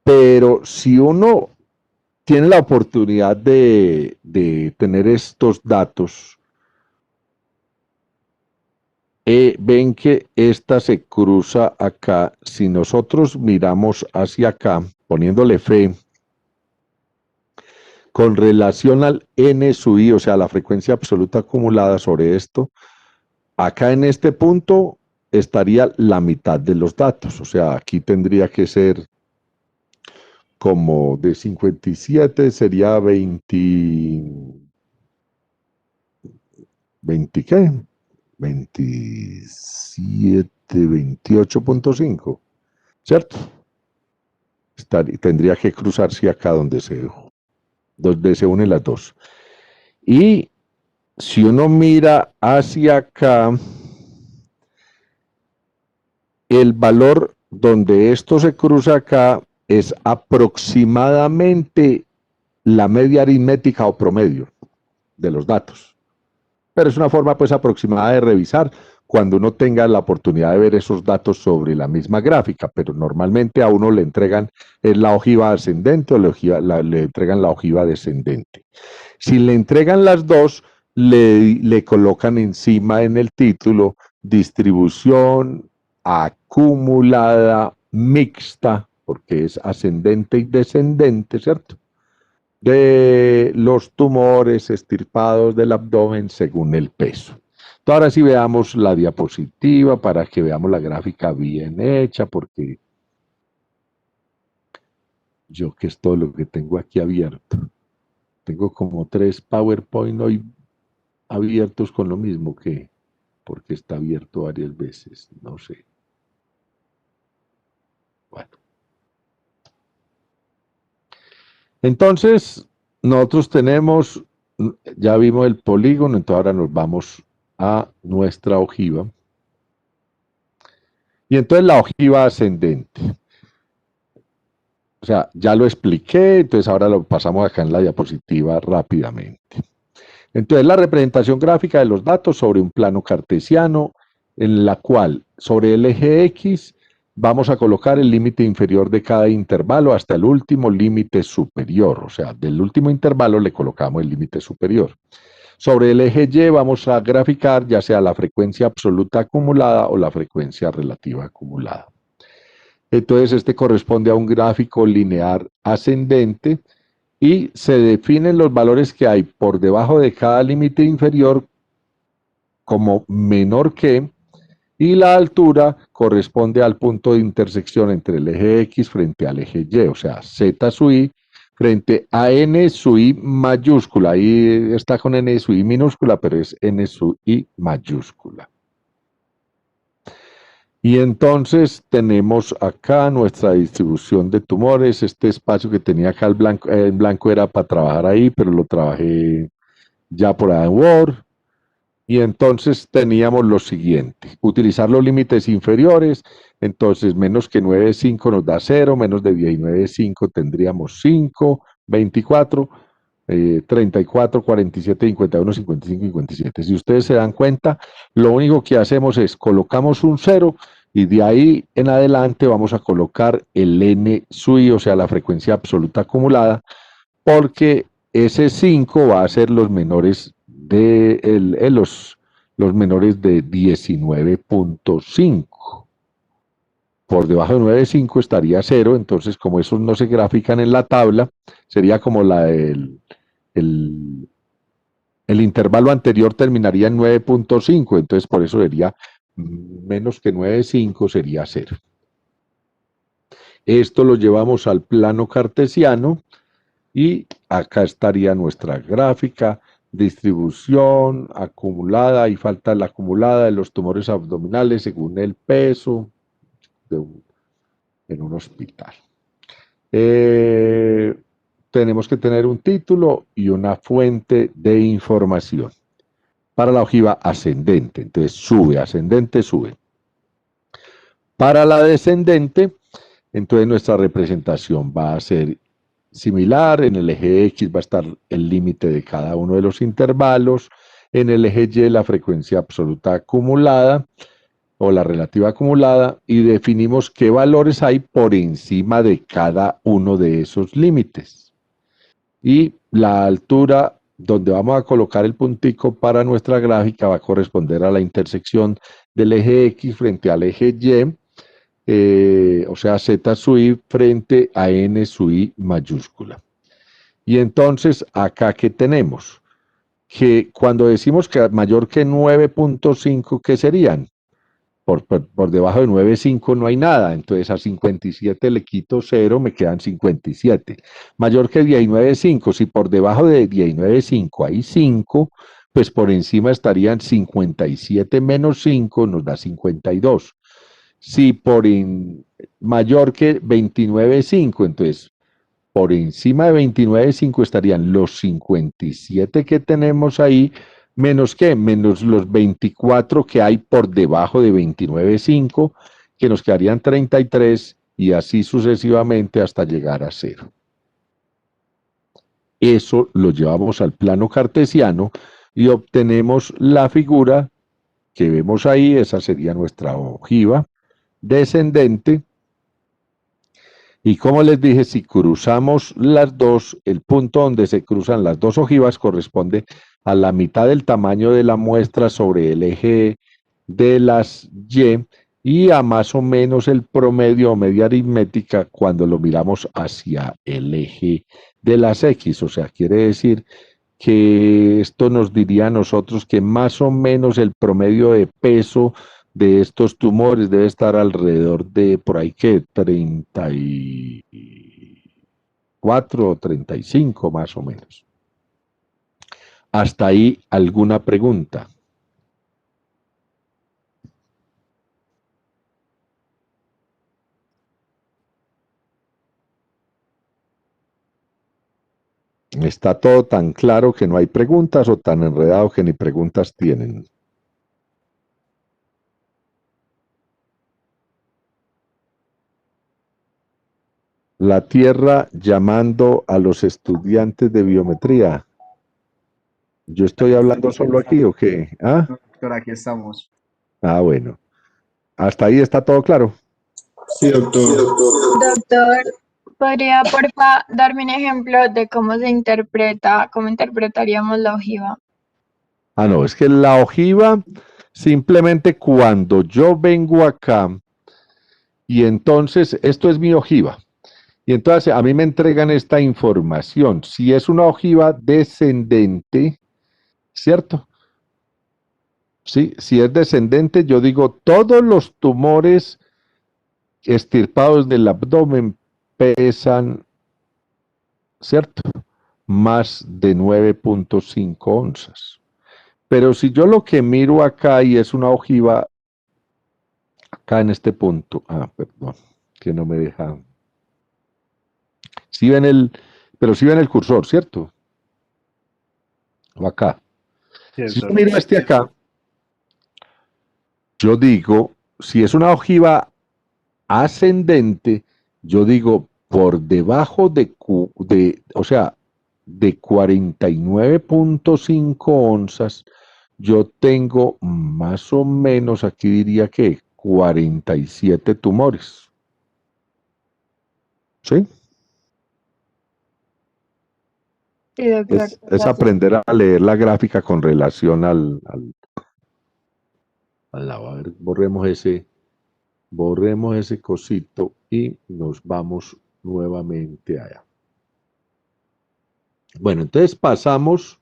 S1: pero si uno tiene la oportunidad de tener estos datos, ven que esta se cruza acá. Si nosotros miramos hacia acá, poniéndole fe, con relación al N sub I, o sea, la frecuencia absoluta acumulada sobre esto, acá en este punto estaría la mitad de los datos, o sea, aquí tendría que ser como de 57, sería 20, ¿qué? 27, 28.5, ¿cierto? Tendría que cruzarse acá donde se unen las dos. Y si uno mira hacia acá, el valor donde esto se cruza acá es aproximadamente la media aritmética o promedio de los datos. Pero es una forma pues aproximada de revisar cuando uno tenga la oportunidad de ver esos datos sobre la misma gráfica, pero normalmente a uno le entregan la ojiva ascendente o le entregan la ojiva descendente. Si le entregan las dos, le colocan encima en el título distribución acumulada mixta, porque es ascendente y descendente, ¿cierto? De los tumores extirpados del abdomen según el peso. Entonces, ahora sí veamos la diapositiva para que veamos la gráfica bien hecha, porque yo que es todo lo que tengo aquí abierto. Tengo como 3 PowerPoint hoy abiertos con lo mismo que, porque está abierto varias veces, no sé. Bueno. Entonces, nosotros tenemos, ya vimos el polígono, entonces ahora nos vamos a nuestra ojiva. Y entonces la ojiva ascendente. O sea, ya lo expliqué, entonces ahora lo pasamos acá en la diapositiva rápidamente. Entonces, la representación gráfica de los datos sobre un plano cartesiano, en la cual sobre el eje X vamos a colocar el límite inferior de cada intervalo hasta el último límite superior. O sea, del último intervalo le colocamos el límite superior. Sobre el eje Y vamos a graficar ya sea la frecuencia absoluta acumulada o la frecuencia relativa acumulada. Entonces, este corresponde a un gráfico lineal ascendente y se definen los valores que hay por debajo de cada límite inferior como menor que, y la altura corresponde al punto de intersección entre el eje X frente al eje Y, o sea, Z sub I frente a N sub I mayúscula. Ahí está con N sub I minúscula, pero es N sub I mayúscula. Y entonces tenemos acá nuestra distribución de tumores. Este espacio que tenía acá en blanco era para trabajar ahí, pero lo trabajé ya por ahí en Word. Y entonces teníamos lo siguiente: utilizar los límites inferiores. Entonces menos que 9,5 nos da 0, menos de 19,5 tendríamos 5, 24, 34, 47, 51, 55, 57. Si ustedes se dan cuenta, lo único que hacemos es colocamos un 0 y de ahí en adelante vamos a colocar el N sub I, o sea, la frecuencia absoluta acumulada, porque ese 5 va a ser los menores de los menores de 19.5. Por debajo de 9,5 estaría 0, entonces como esos no se grafican en la tabla, sería como el intervalo anterior terminaría en 9.5, entonces por eso sería menos que 9,5 sería 0. Esto lo llevamos al plano cartesiano y acá estaría nuestra gráfica, distribución acumulada, y falta la acumulada de los tumores abdominales según el peso en un hospital. Tenemos que tener un título y una fuente de información para la ojiva ascendente. Entonces sube, ascendente, sube. Para la descendente, entonces nuestra representación va a ser similar. En el eje X va a estar el límite de cada uno de los intervalos. En el eje Y la frecuencia absoluta acumulada o la relativa acumulada, y definimos qué valores hay por encima de cada uno de esos límites. Y la altura donde vamos a colocar el puntico para nuestra gráfica va a corresponder a la intersección del eje X frente al eje Y, o sea, Z sub I frente a N sub I mayúscula. Y entonces, acá que tenemos, que cuando decimos que mayor que 9.5, ¿qué serían? Por debajo de 9,5 no hay nada, entonces a 57 le quito 0, me quedan 57. Mayor que 19,5, si por debajo de 19,5 hay 5, pues por encima estarían 57 menos 5, nos da 52. Si mayor que 29,5, entonces por encima de 29,5 estarían los 57 que tenemos ahí, menos ¿qué? Menos los 24 que hay por debajo de 29,5, que nos quedarían 33, y así sucesivamente hasta llegar a 0. Eso lo llevamos al plano cartesiano y obtenemos la figura que vemos ahí, esa sería nuestra ojiva descendente. Y como les dije, si cruzamos las dos, el punto donde se cruzan las dos ojivas corresponde a la mitad del tamaño de la muestra sobre el eje de las y a más o menos el promedio o media aritmética cuando lo miramos hacia el eje de las X. O sea, quiere decir que esto nos diría a nosotros que más o menos el promedio de peso de estos tumores debe estar alrededor de por ahí que 34 o 35 más o menos. Hasta ahí, ¿alguna pregunta? Está todo tan claro que no hay preguntas o tan enredado que ni preguntas tienen. La Tierra llamando a los estudiantes de biometría. ¿Yo estoy hablando solo aquí o qué? ¿Ah?
S5: Doctor, aquí estamos.
S1: Ah, bueno. ¿Hasta ahí está todo claro?
S2: Sí, doctor.
S9: Doctor, ¿podría porfa darme un ejemplo de cómo se interpreta, cómo interpretaríamos la ojiva?
S1: Ah, no, es que la ojiva, simplemente cuando yo vengo acá y entonces, esto es mi ojiva, y entonces a mí me entregan esta información. Si es una ojiva descendente, ¿cierto? Sí, si es descendente, yo digo, todos los tumores extirpados del abdomen pesan, ¿cierto? Más de 9.5 onzas. Pero si yo lo que miro acá y es una ojiva, acá en este punto, perdón, que no me deja. Si ven pero si ven el cursor, ¿cierto? O acá.
S2: Sí,
S1: Si yo
S2: doctor.
S1: miro este acá, yo digo, si es una ojiva ascendente, yo digo por debajo o sea, de 49.5 onzas, yo tengo más o menos, aquí diría que 47 tumores. ¿Sí?
S9: Sí, doctor.
S1: Es aprender a leer la gráfica con relación al lado. A ver, borremos ese cosito y nos vamos nuevamente allá. Bueno, entonces pasamos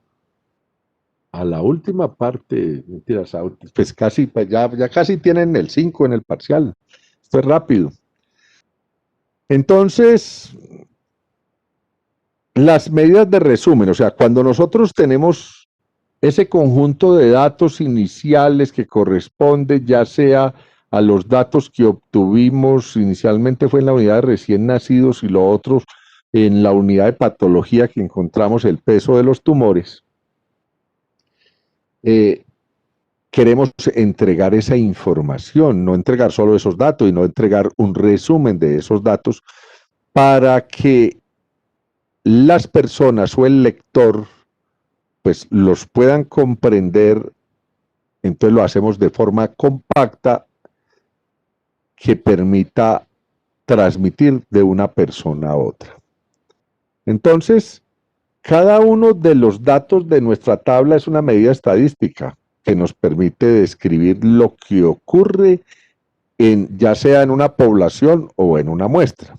S1: a la última parte, mentiras, pues casi, pues ya casi tienen el 5 en el parcial. Esto es rápido. Entonces, las medidas de resumen, o sea, cuando nosotros tenemos ese conjunto de datos iniciales que corresponde ya sea a los datos que obtuvimos inicialmente fue en la unidad de recién nacidos y lo otro en la unidad de patología que encontramos el peso de los tumores, queremos entregar esa información, no entregar solo esos datos, sino entregar un resumen de esos datos para que las personas o el lector pues los puedan comprender. Entonces lo hacemos de forma compacta que permita transmitir de una persona a otra. Entonces, cada uno de los datos de nuestra tabla es una medida estadística que nos permite describir lo que ocurre ya sea en una población o en una muestra.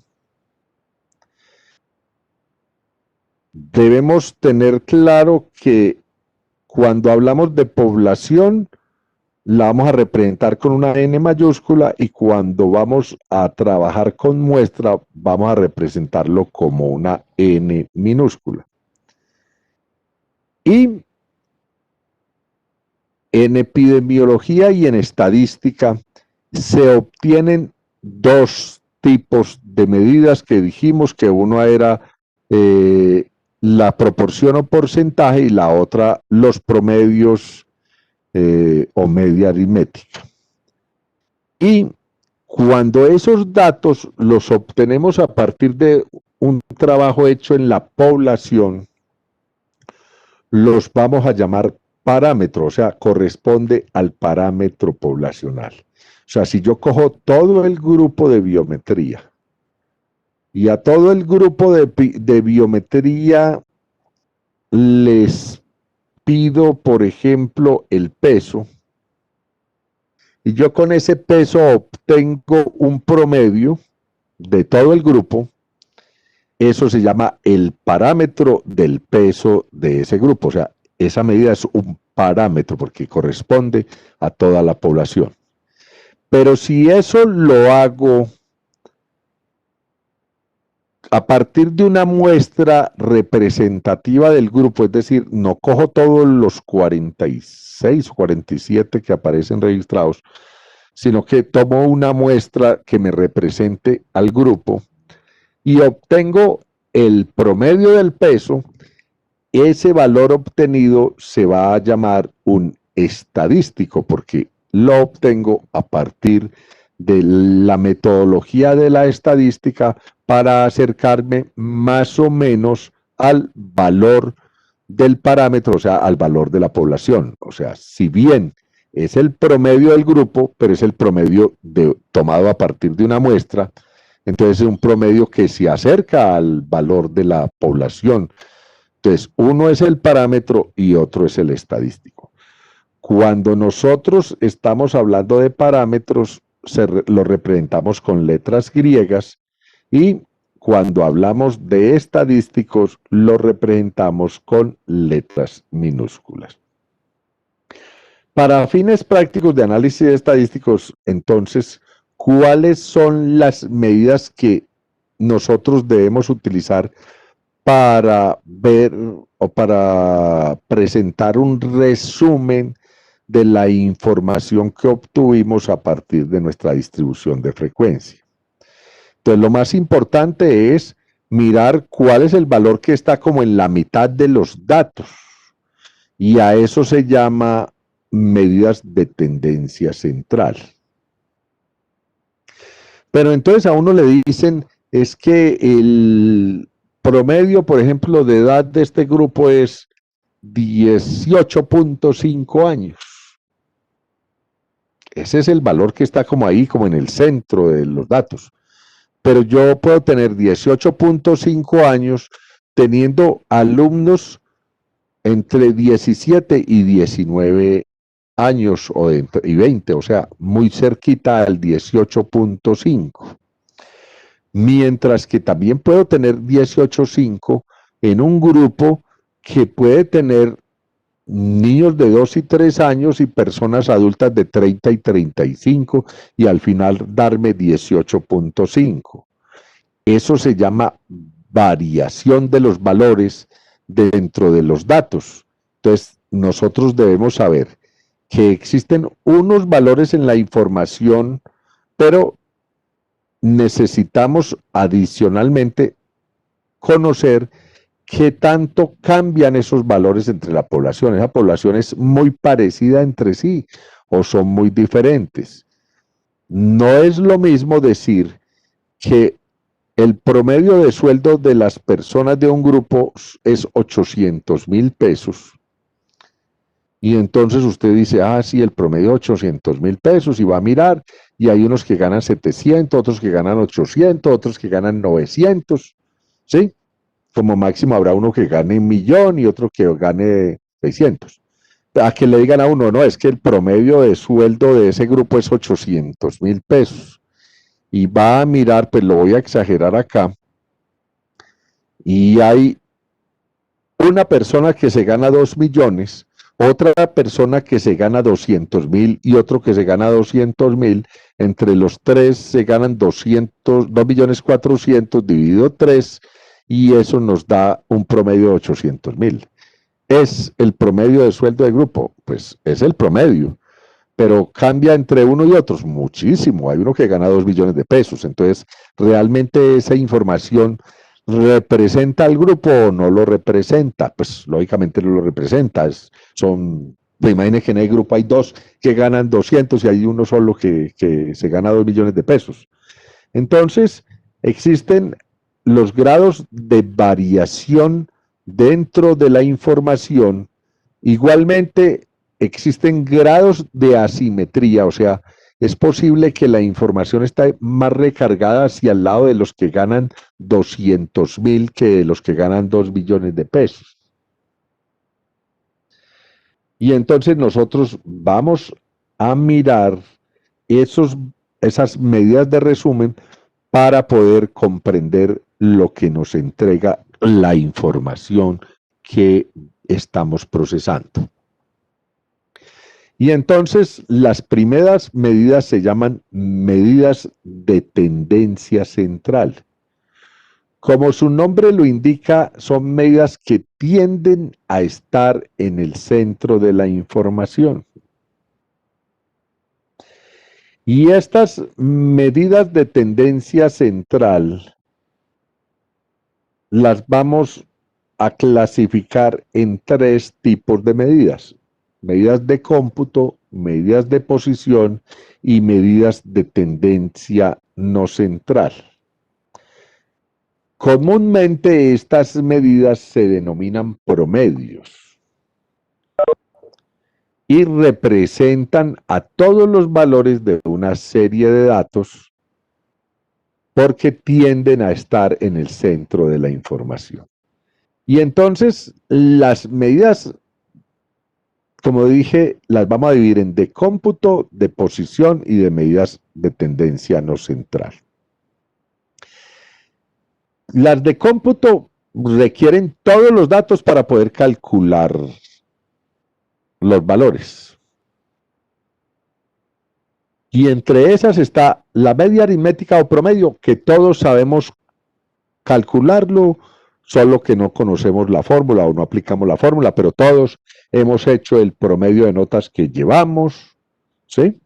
S1: Debemos tener claro que cuando hablamos de población, la vamos a representar con una N mayúscula y cuando vamos a trabajar con muestra, vamos a representarlo como una N minúscula. Y en epidemiología y en estadística se obtienen dos tipos de medidas que dijimos que uno era la proporción o porcentaje y la otra los promedios o media aritmética. Y cuando esos datos los obtenemos a partir de un trabajo hecho en la población, los vamos a llamar parámetro, o sea, corresponde al parámetro poblacional. O sea, si yo cojo todo el grupo de biometría y a todo el grupo de biometría les pido, por ejemplo, el peso, y yo con ese peso obtengo un promedio de todo el grupo, eso se llama el parámetro del peso de ese grupo. O sea, esa medida es un parámetro porque corresponde a toda la población. Pero si eso lo hago a partir de una muestra representativa del grupo, es decir, no cojo todos los 46 o 47 que aparecen registrados, sino que tomo una muestra que me represente al grupo y obtengo el promedio del peso, ese valor obtenido se va a llamar un estadístico, porque lo obtengo a partir de la metodología de la estadística para acercarme más o menos al valor del parámetro, o sea, al valor de la población. O sea, si bien es el promedio del grupo, pero es el promedio tomado a partir de una muestra, entonces es un promedio que se acerca al valor de la población. Entonces, uno es el parámetro y otro es el estadístico. Cuando nosotros estamos hablando de parámetros, lo representamos con letras griegas, y cuando hablamos de estadísticos, lo representamos con letras minúsculas. Para fines prácticos de análisis estadísticos, entonces, ¿cuáles son las medidas que nosotros debemos utilizar para ver o para presentar un resumen de la información que obtuvimos a partir de nuestra distribución de frecuencia? Entonces, lo más importante es mirar cuál es el valor que está como en la mitad de los datos, y a eso se llama medidas de tendencia central. Pero entonces a uno le dicen, es que el promedio, por ejemplo, de edad de este grupo es 18.5 años. Ese es el valor que está como ahí, como en el centro de los datos. Pero yo puedo tener 18.5 años teniendo alumnos entre 17 y 19 años y 20, o sea, muy cerquita al 18.5. Mientras que también puedo tener 18.5 en un grupo que puede tener niños de 2 y 3 años y personas adultas de 30 y 35, y al final darme 18.5. Eso se llama variación de los valores dentro de los datos. Entonces, nosotros debemos saber que existen unos valores en la información, pero necesitamos adicionalmente conocer qué tanto cambian esos valores entre la población. Esa población es muy parecida entre sí o son muy diferentes. No es lo mismo decir que el promedio de sueldo de las personas de un grupo es 800.000 pesos. Y entonces usted dice, ah, sí, el promedio 800.000 pesos, y va a mirar, y hay unos que ganan 700, otros que ganan 800, otros que ganan 900, ¿sí? Como máximo habrá uno que gane 1.000.000 y otro que gane 600. A que le digan a uno, no, es que el promedio de sueldo de ese grupo es 800.000 pesos. Y va a mirar, pues lo voy a exagerar acá, y hay una persona que se gana 2 millones, otra persona que se gana 200.000 y otro que se gana 200.000, entre los tres se ganan 2.400.000 dividido 3, y eso nos da un promedio de 800.000. ¿Es el promedio de sueldo del grupo? Pues es el promedio, pero cambia entre uno y otros muchísimo. Hay uno que gana 2 millones de pesos, entonces realmente esa información ¿representa al grupo o no lo representa? Pues lógicamente no lo representa. Imagínense que en el grupo hay dos que ganan 200 y hay uno solo que se gana 2 millones de pesos. Entonces, existen los grados de variación dentro de la información Igualmente, existen grados de asimetría, o sea, es posible que la información esté más recargada hacia el lado de los que ganan 200.000 que de los que ganan 2 billones de pesos. Y entonces nosotros vamos a mirar esas medidas de resumen para poder comprender lo que nos entrega la información que estamos procesando. Y entonces las primeras medidas se llaman medidas de tendencia central. Como su nombre lo indica, son medidas que tienden a estar en el centro de la información. Y estas medidas de tendencia central las vamos a clasificar en 3 tipos de medidas: medidas de cómputo, medidas de posición y medidas de tendencia no central. Comúnmente estas medidas se denominan promedios y representan a todos los valores de una serie de datos porque tienden a estar en el centro de la información. Y entonces las medidas, como dije, las vamos a dividir en de cómputo, de posición y de medidas de tendencia no central. Las de cómputo requieren todos los datos para poder calcular los valores. Y entre esas está la media aritmética o promedio, que todos sabemos calcularlo, solo que no conocemos la fórmula o no aplicamos la fórmula, pero todos hemos hecho el promedio de notas que llevamos, ¿sí?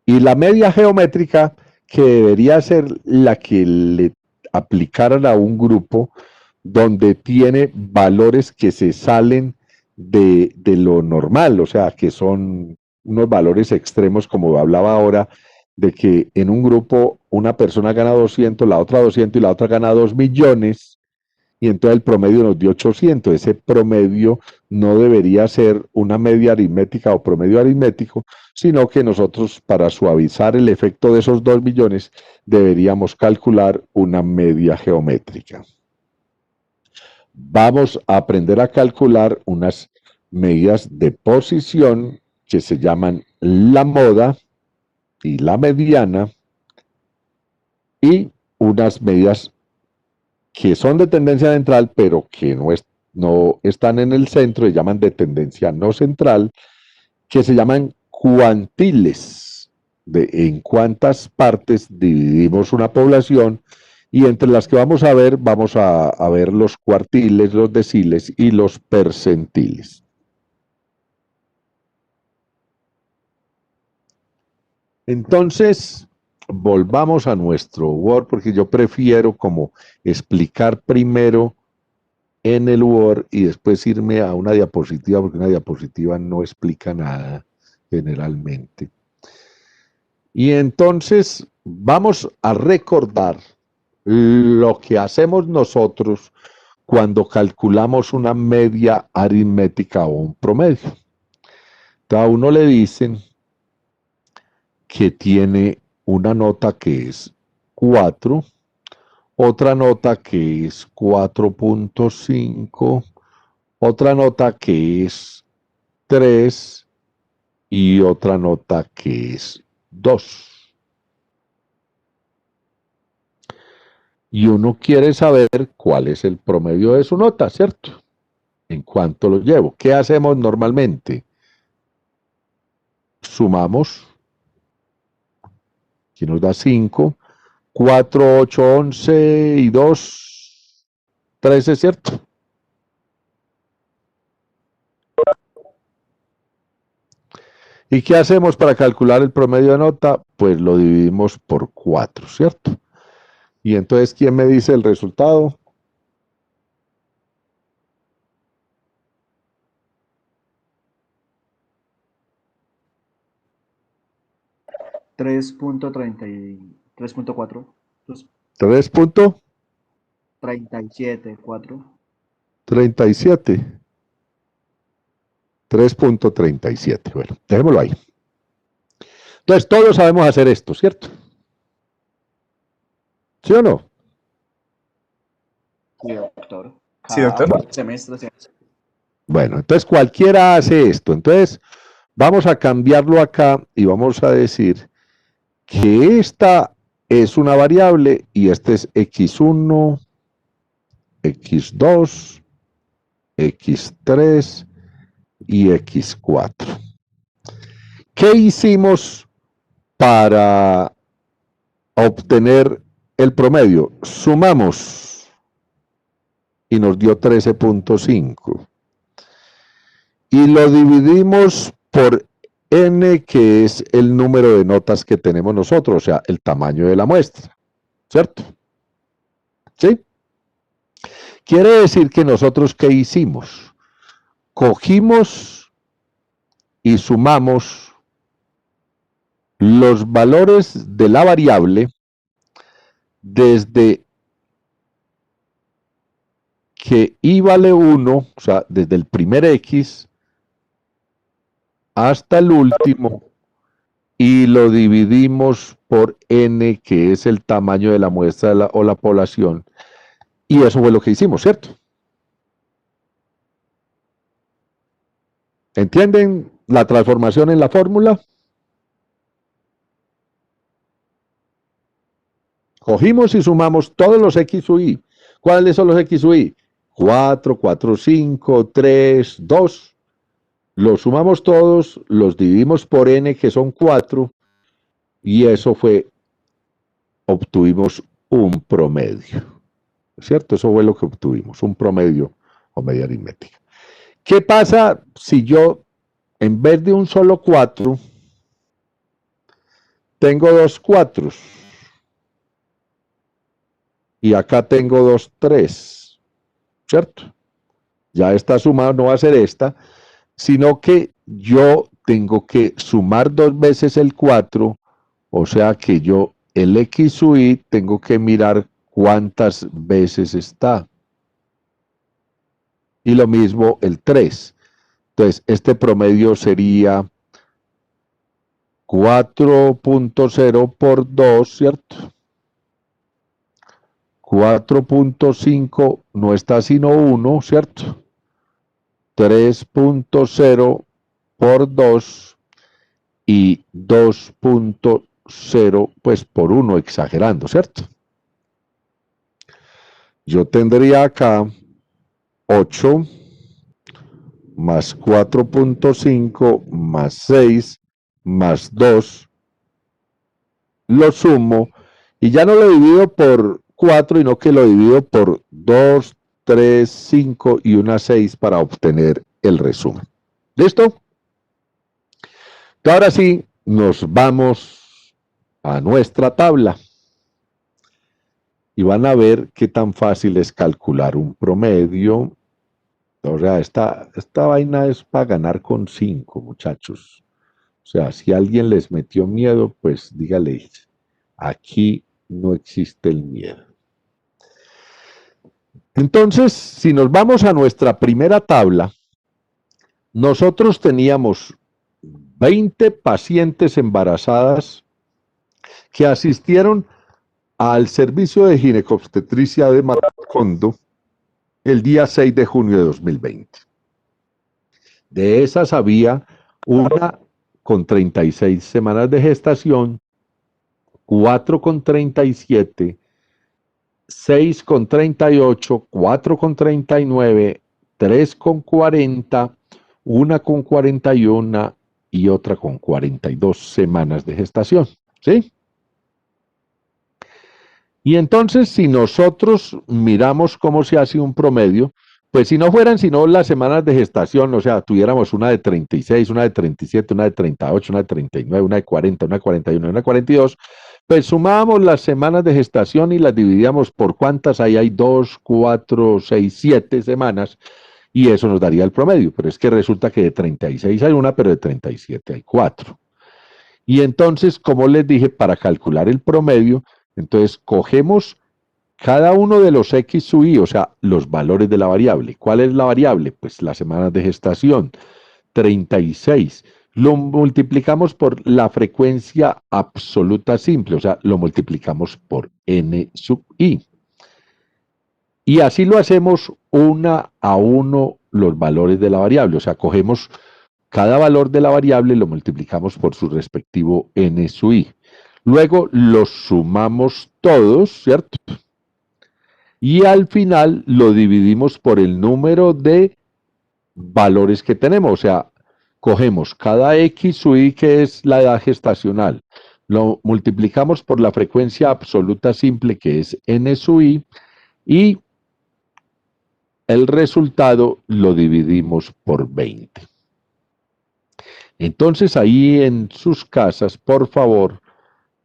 S1: Y la media geométrica, que debería ser la que le aplicaran a un grupo donde tiene valores que se salen de lo normal, o sea, que son unos valores extremos, como hablaba ahora, de que en un grupo una persona gana 200, la otra 200 y la otra gana 2 millones, y entonces el promedio nos dio 800. Ese promedio no debería ser una media aritmética o promedio aritmético, sino que nosotros, para suavizar el efecto de esos 2 millones, deberíamos calcular una media geométrica. Vamos a aprender a calcular unas medidas de posición que se llaman la moda y la mediana, y unas medidas que son de tendencia central, pero que no están en el centro, se llaman de tendencia no central, que se llaman cuantiles, de en cuántas partes dividimos una población, y entre las que vamos a ver los cuartiles, los deciles y los percentiles. Entonces, volvamos a nuestro Word, porque yo prefiero como explicar primero en el Word y después irme a una diapositiva, porque una diapositiva no explica nada generalmente. Y entonces vamos a recordar lo que hacemos nosotros cuando calculamos una media aritmética o un promedio. A uno le dicen que tiene una nota que es 4, otra nota que es 4.5, otra nota que es 3 y otra nota que es 2. Y uno quiere saber cuál es el promedio de su nota, ¿cierto? ¿En cuánto lo llevo? ¿Qué hacemos normalmente? Sumamos, que nos da 5, 4, 8, 11 y 2, 13, ¿cierto? ¿Y qué hacemos para calcular el promedio de nota? Pues lo dividimos por 4, ¿cierto? Y entonces, ¿quién me dice el resultado?
S5: $3.4.
S1: 3.37.
S5: 37, 4.
S1: 3.37. Bueno, dejémoslo ahí. Entonces, todos sabemos hacer esto, ¿cierto? ¿Sí o no?
S5: Sí, doctor.
S2: Sí, doctor.
S5: Cada semestre se hace.
S1: Bueno, entonces cualquiera hace esto. Entonces, vamos a cambiarlo acá y vamos a decir que esta es una variable y este es x1, x2, x3 y x4. ¿Qué hicimos para obtener el promedio? Sumamos y nos dio 13.5. Y lo dividimos por n, que es el número de notas que tenemos nosotros, o sea, el tamaño de la muestra, ¿cierto? ¿Sí? Quiere decir que nosotros, ¿qué hicimos? Cogimos y sumamos los valores de la variable desde que y vale 1, o sea, desde el primer x hasta el último, y lo dividimos por n, que es el tamaño de la muestra o la población, y eso fue lo que hicimos, ¿cierto? ¿Entienden la transformación en la fórmula? Cogimos y sumamos todos los x u y. ¿Cuáles son los x u y? 4, 4, 5, 3, 2. Los sumamos todos, los dividimos por n, que son 4, y eso fue, obtuvimos un promedio, ¿cierto? Eso fue lo que obtuvimos, un promedio o media aritmética. ¿Qué pasa si yo, en vez de un solo 4, tengo dos 4? Y acá tengo dos 3, ¿cierto? Ya esta suma no va a ser esta, sino que yo tengo que sumar 2 veces el 4, o sea que yo, el x u y, tengo que mirar cuántas veces está. Y lo mismo el 3. Entonces, este promedio sería 4.0 por 2, ¿cierto? 4.5 no está sino 1, ¿cierto? 3.0 por 2 y 2.0 pues por 1, exagerando, ¿cierto? Yo tendría acá 8 más 4.5 más 6 más 2, lo sumo y ya no lo divido por 4, sino que lo divido por 2, 3, 5 y una 6 para obtener el resumen. ¿Listo? Ahora sí, nos vamos a nuestra tabla. Y van a ver qué tan fácil es calcular un promedio. O sea, esta vaina es para ganar con 5, muchachos. O sea, si alguien les metió miedo, pues dígale, aquí no existe el miedo. Entonces, si nos vamos a nuestra primera tabla, nosotros teníamos 20 pacientes embarazadas que asistieron al servicio de ginecobstetricia de Macondo el día 6 de junio de 2020. De esas había una con 36 semanas de gestación, 4 con 37, 6 con 38, 4 con 39, 3 con 40, una con 41 y otra con 42 semanas de gestación, ¿sí? Y entonces, si nosotros miramos cómo se hace un promedio, pues si no fueran sino las semanas de gestación, o sea, tuviéramos una de 36, una de 37, una de 38, una de 39, una de 40, una de 41, una de 42, pues sumábamos las semanas de gestación y las dividíamos por cuántas hay 2, 4, 6, 7 semanas, y eso nos daría el promedio. Pero es que resulta que de 36 hay una, pero de 37 hay 4. Y entonces, como les dije, para calcular el promedio, entonces cogemos cada uno de los X sub I, o sea, los valores de la variable. ¿Cuál es la variable? Pues las semanas de gestación. 36. Lo multiplicamos por la frecuencia absoluta simple, o sea, lo multiplicamos por n sub i. Y así lo hacemos 1 a 1 los valores de la variable, o sea, cogemos cada valor de la variable y lo multiplicamos por su respectivo n sub i. Luego los sumamos todos, ¿cierto? Y al final lo dividimos por el número de valores que tenemos, o sea, cogemos cada x sub i, que es la edad gestacional, lo multiplicamos por la frecuencia absoluta simple, que es n sub i, y el resultado lo dividimos por 20. Entonces ahí en sus casas, por favor,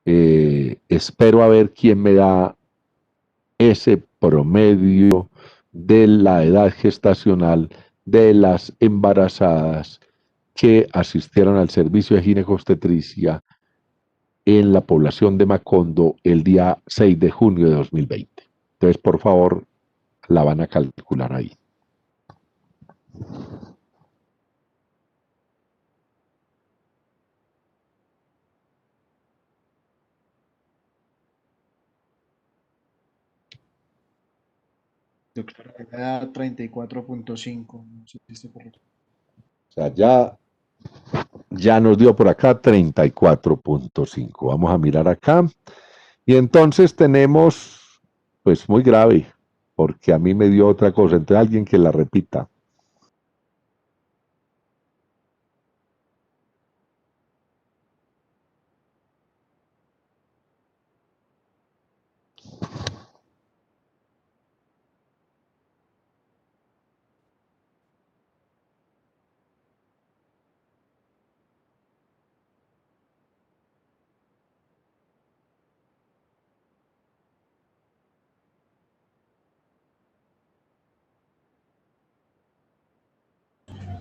S1: espero a ver quién me da ese promedio de la edad gestacional de las embarazadas que asistieron al servicio de ginecobstetricia en la población de Macondo el día 6 de junio de 2020. Entonces, por favor, la van a calcular ahí.
S5: Doctora, era 34.5. No sé si estoy correcto.
S1: O sea, ya nos dio por acá 34.5. Vamos a mirar acá. Y entonces tenemos, pues muy grave, porque a mí me dio otra cosa. Entonces alguien que la repita.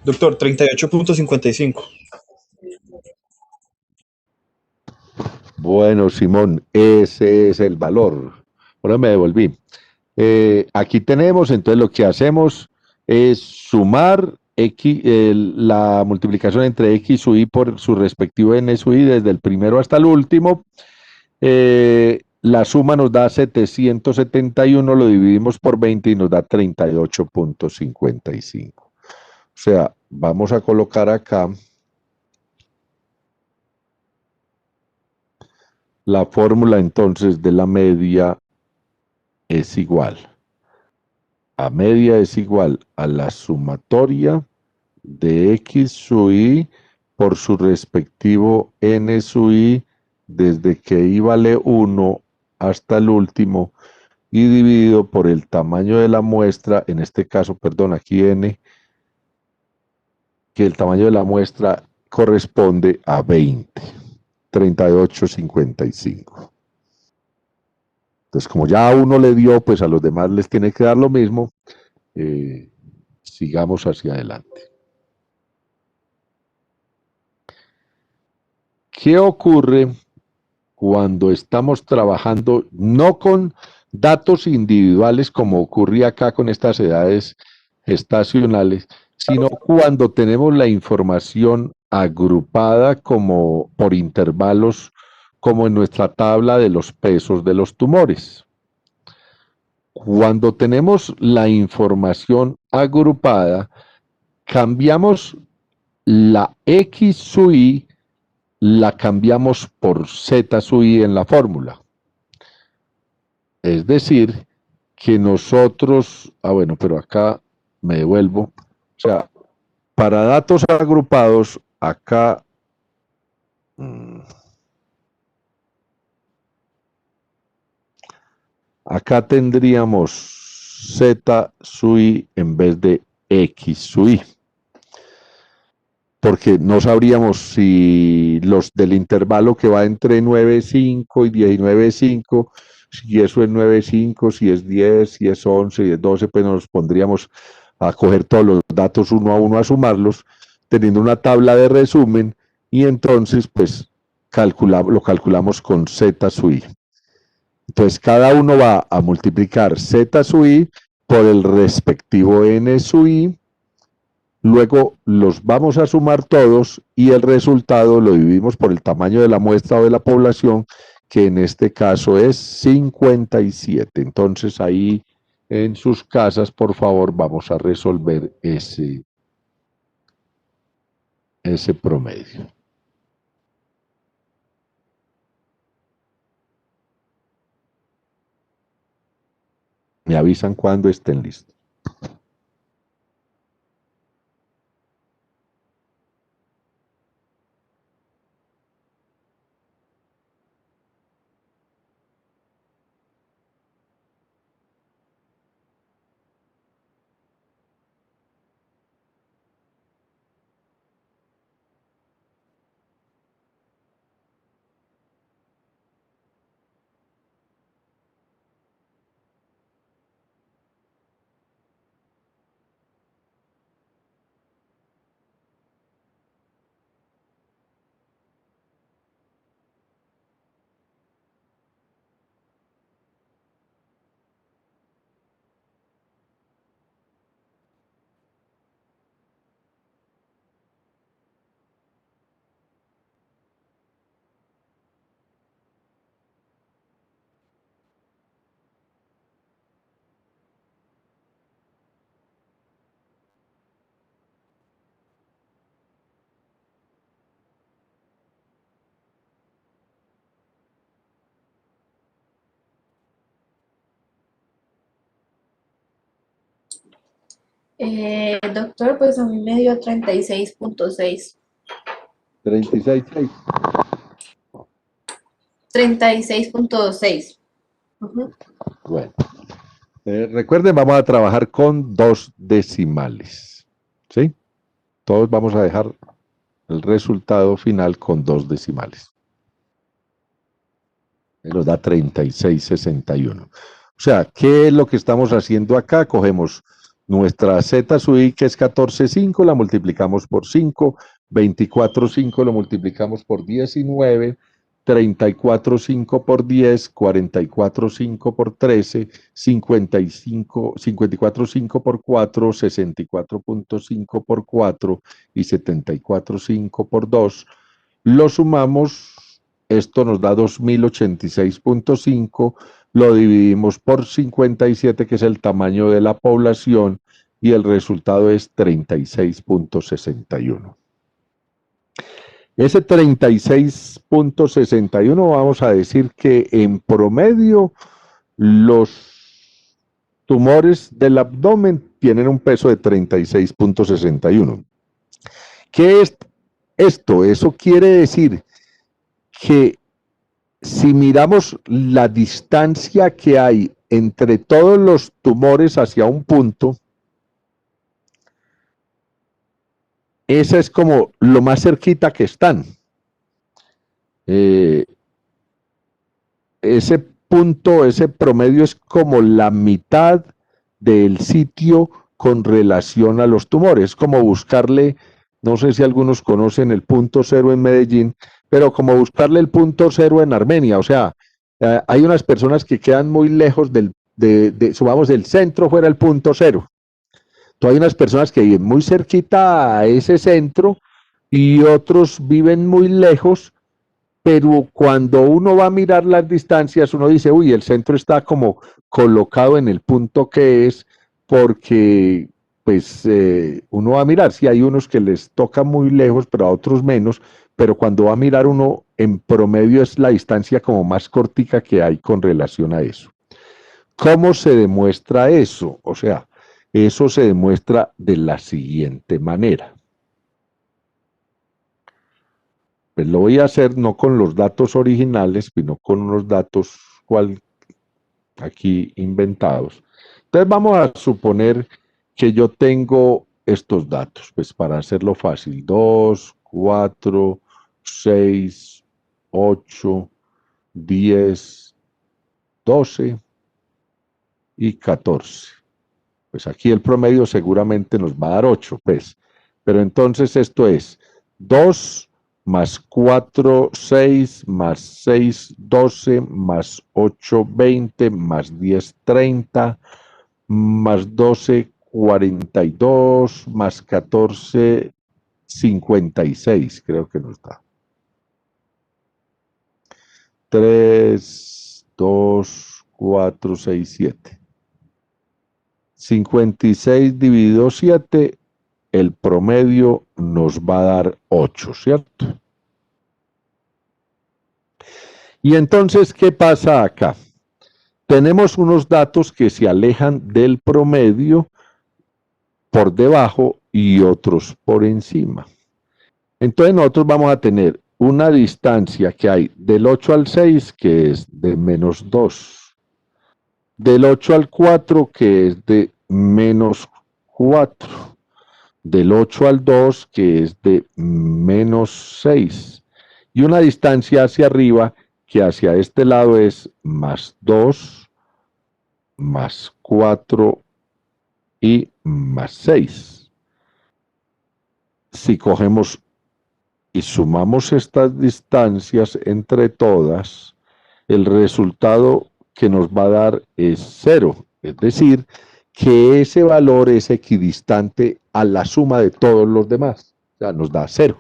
S2: Doctor, 38.55.
S1: Bueno, Simón, ese es el valor. Ahora me devolví. Aquí tenemos, entonces lo que hacemos es sumar la multiplicación entre x sub i por su respectivo n sub i desde el primero hasta el último. La suma nos da 771, lo dividimos por 20 y nos da 38.55. O sea, vamos a colocar acá la fórmula entonces de la media es igual. A media es igual a la sumatoria de x sub i por su respectivo n sub i desde que i vale 1 hasta el último y dividido por el tamaño de la muestra, en este caso, perdón, aquí n, que el tamaño de la muestra corresponde a 20, 38.55. Entonces, como ya a uno le dio, pues a los demás les tiene que dar lo mismo. Sigamos hacia adelante. ¿Qué ocurre cuando estamos trabajando no con datos individuales como ocurría acá con estas edades gestacionales, sino cuando tenemos la información agrupada como por intervalos, como en nuestra tabla de los pesos de los tumores? Cuando tenemos la información agrupada, cambiamos la X sub i, la cambiamos por Z sub i en la fórmula. Es decir, que nosotros, bueno, pero acá me devuelvo, o sea, para datos agrupados, acá, acá tendríamos Z sub i en vez de X sub i. Porque no sabríamos si los del intervalo que va entre 9,5 y 19,5, si eso es 9,5, si es 10, si es 11, si es 12, pues nos pondríamos a coger todos los datos uno a uno, a sumarlos, teniendo una tabla de resumen, y entonces pues lo calculamos con Z sub i. Entonces cada uno va a multiplicar Z sub i por el respectivo N sub i, luego los vamos a sumar todos y el resultado lo dividimos por el tamaño de la muestra o de la población, que en este caso es 57. Entonces ahí en sus casas, por favor, vamos a resolver ese promedio. Me avisan cuando estén listos.
S3: Doctor, pues a mí me dio 36.6.
S1: 36.6.
S3: 36.6.
S1: Bueno, recuerden, vamos a trabajar con 2 decimales, ¿sí? Todos vamos a dejar el resultado final con 2 decimales. Nos da 36.61. O sea, ¿qué es lo que estamos haciendo acá? Cogemos nuestra Z sub i, que es 14.5, la multiplicamos por 5, 24.5 lo multiplicamos por 19, 34.5 por 10, 44.5 por 13, 54.5 por 4, 64.5 por 4 y 74.5 por 2. Lo sumamos, esto nos da 2086.5, lo dividimos por 57, que es el tamaño de la población, y el resultado es 36.61. Ese 36.61 vamos a decir que en promedio los tumores del abdomen tienen un peso de 36.61. ¿Qué es esto? Eso quiere decir que si miramos la distancia que hay entre todos los tumores hacia un punto, esa es como lo más cerquita que están. Ese punto, ese promedio es como la mitad del sitio con relación a los tumores. Como buscarle, no sé si algunos conocen el punto cero en Medellín, pero como buscarle el punto cero en Armenia. O sea, hay unas personas que quedan muy lejos subamos del centro fuera el punto cero. Entonces hay unas personas que viven muy cerquita a ese centro y otros viven muy lejos, pero cuando uno va a mirar las distancias, uno dice, uy, el centro está como colocado en el punto que es, porque pues uno va a mirar, si hay unos que les toca muy lejos, pero a otros menos, pero cuando va a mirar uno, en promedio es la distancia como más cortica que hay con relación a eso. ¿Cómo se demuestra eso? O sea, eso se demuestra de la siguiente manera. Pues lo voy a hacer no con los datos originales, sino con unos datos aquí inventados. Entonces vamos a suponer que yo tengo estos datos, pues para hacerlo fácil, 2, 4, 6, 8, 10, 12 y 14. Pues aquí el promedio seguramente nos va a dar 8, pues. Pero entonces esto es 2 más 4, 6, más 6, 12, más 8, 20, más 10, 30, más 12, 42 más 14, 56, creo que nos da. 3, 2, 4, 6, 7. 56 dividido 7, el promedio nos va a dar 8, ¿cierto? Y entonces, ¿qué pasa acá? Tenemos unos datos que se alejan del promedio por debajo y otros por encima. Entonces nosotros vamos a tener una distancia que hay del 8 al 6, que es de menos 2. Del 8 al 4, que es de menos 4. Del 8 al 2, que es de menos 6. Y una distancia hacia arriba, que hacia este lado es más 2, más 4 y más 6. Si cogemos y sumamos estas distancias entre todas, el resultado que nos va a dar es 0. Es decir, que ese valor es equidistante a la suma de todos los demás. O sea, nos da 0.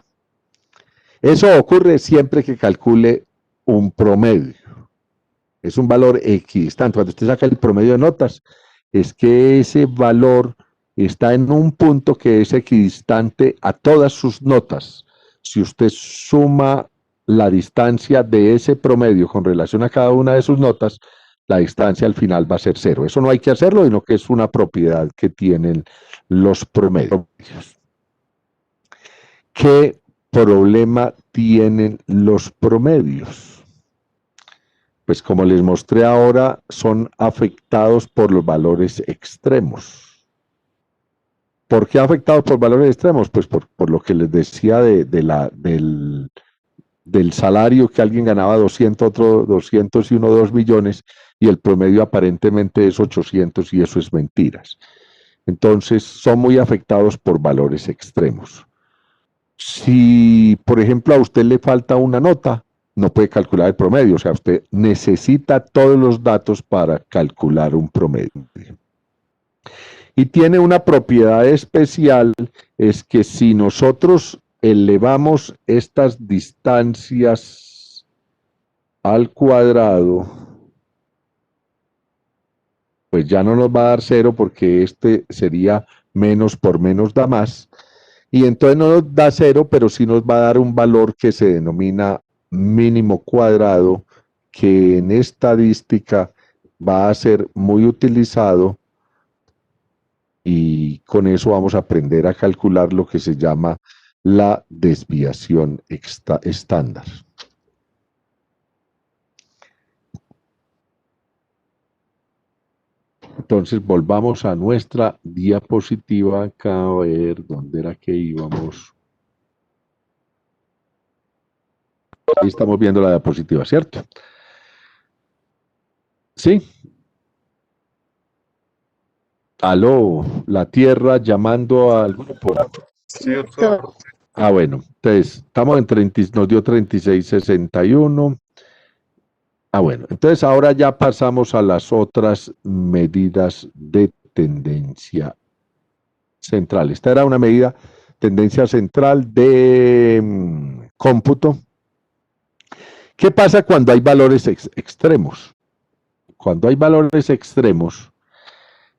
S1: Eso ocurre siempre que calcule un promedio. Es un valor equidistante. Cuando usted saca el promedio de notas, es que ese valor está en un punto que es equidistante a todas sus notas. Si usted suma la distancia de ese promedio con relación a cada una de sus notas, la distancia al final va a ser 0. Eso no hay que hacerlo, sino que es una propiedad que tienen los promedios. ¿Qué problema tienen los promedios? Pues como les mostré ahora, son afectados por los valores extremos. ¿Por qué afectados por valores extremos? Pues por lo que les decía del salario, que alguien ganaba 200, otro 200 y uno 2 millones, y el promedio aparentemente es 800 y eso es mentiras. Entonces son muy afectados por valores extremos. Si, por ejemplo, a usted le falta una nota, no puede calcular el promedio, o sea, usted necesita todos los datos para calcular un promedio. Y tiene una propiedad especial, es que si nosotros elevamos estas distancias al cuadrado, pues ya no nos va a dar 0 porque este sería menos por menos da más. Y entonces no nos da 0, pero sí nos va a dar un valor que se denomina mínimo cuadrado, que en estadística va a ser muy utilizado, y con eso vamos a aprender a calcular lo que se llama la desviación estándar. Entonces volvamos a nuestra diapositiva acá, a ver dónde era que íbamos. Ahí estamos viendo la diapositiva, ¿cierto? ¿Sí? Aló, la Tierra llamando al grupo.
S4: Sí, doctor.
S1: Ah, bueno, entonces estamos en 30, nos dio 36,61. Ah, bueno, entonces ahora ya pasamos a las otras medidas de tendencia central. Esta era una medida, tendencia central de cómputo. ¿Qué pasa cuando hay valores extremos? Cuando hay valores extremos,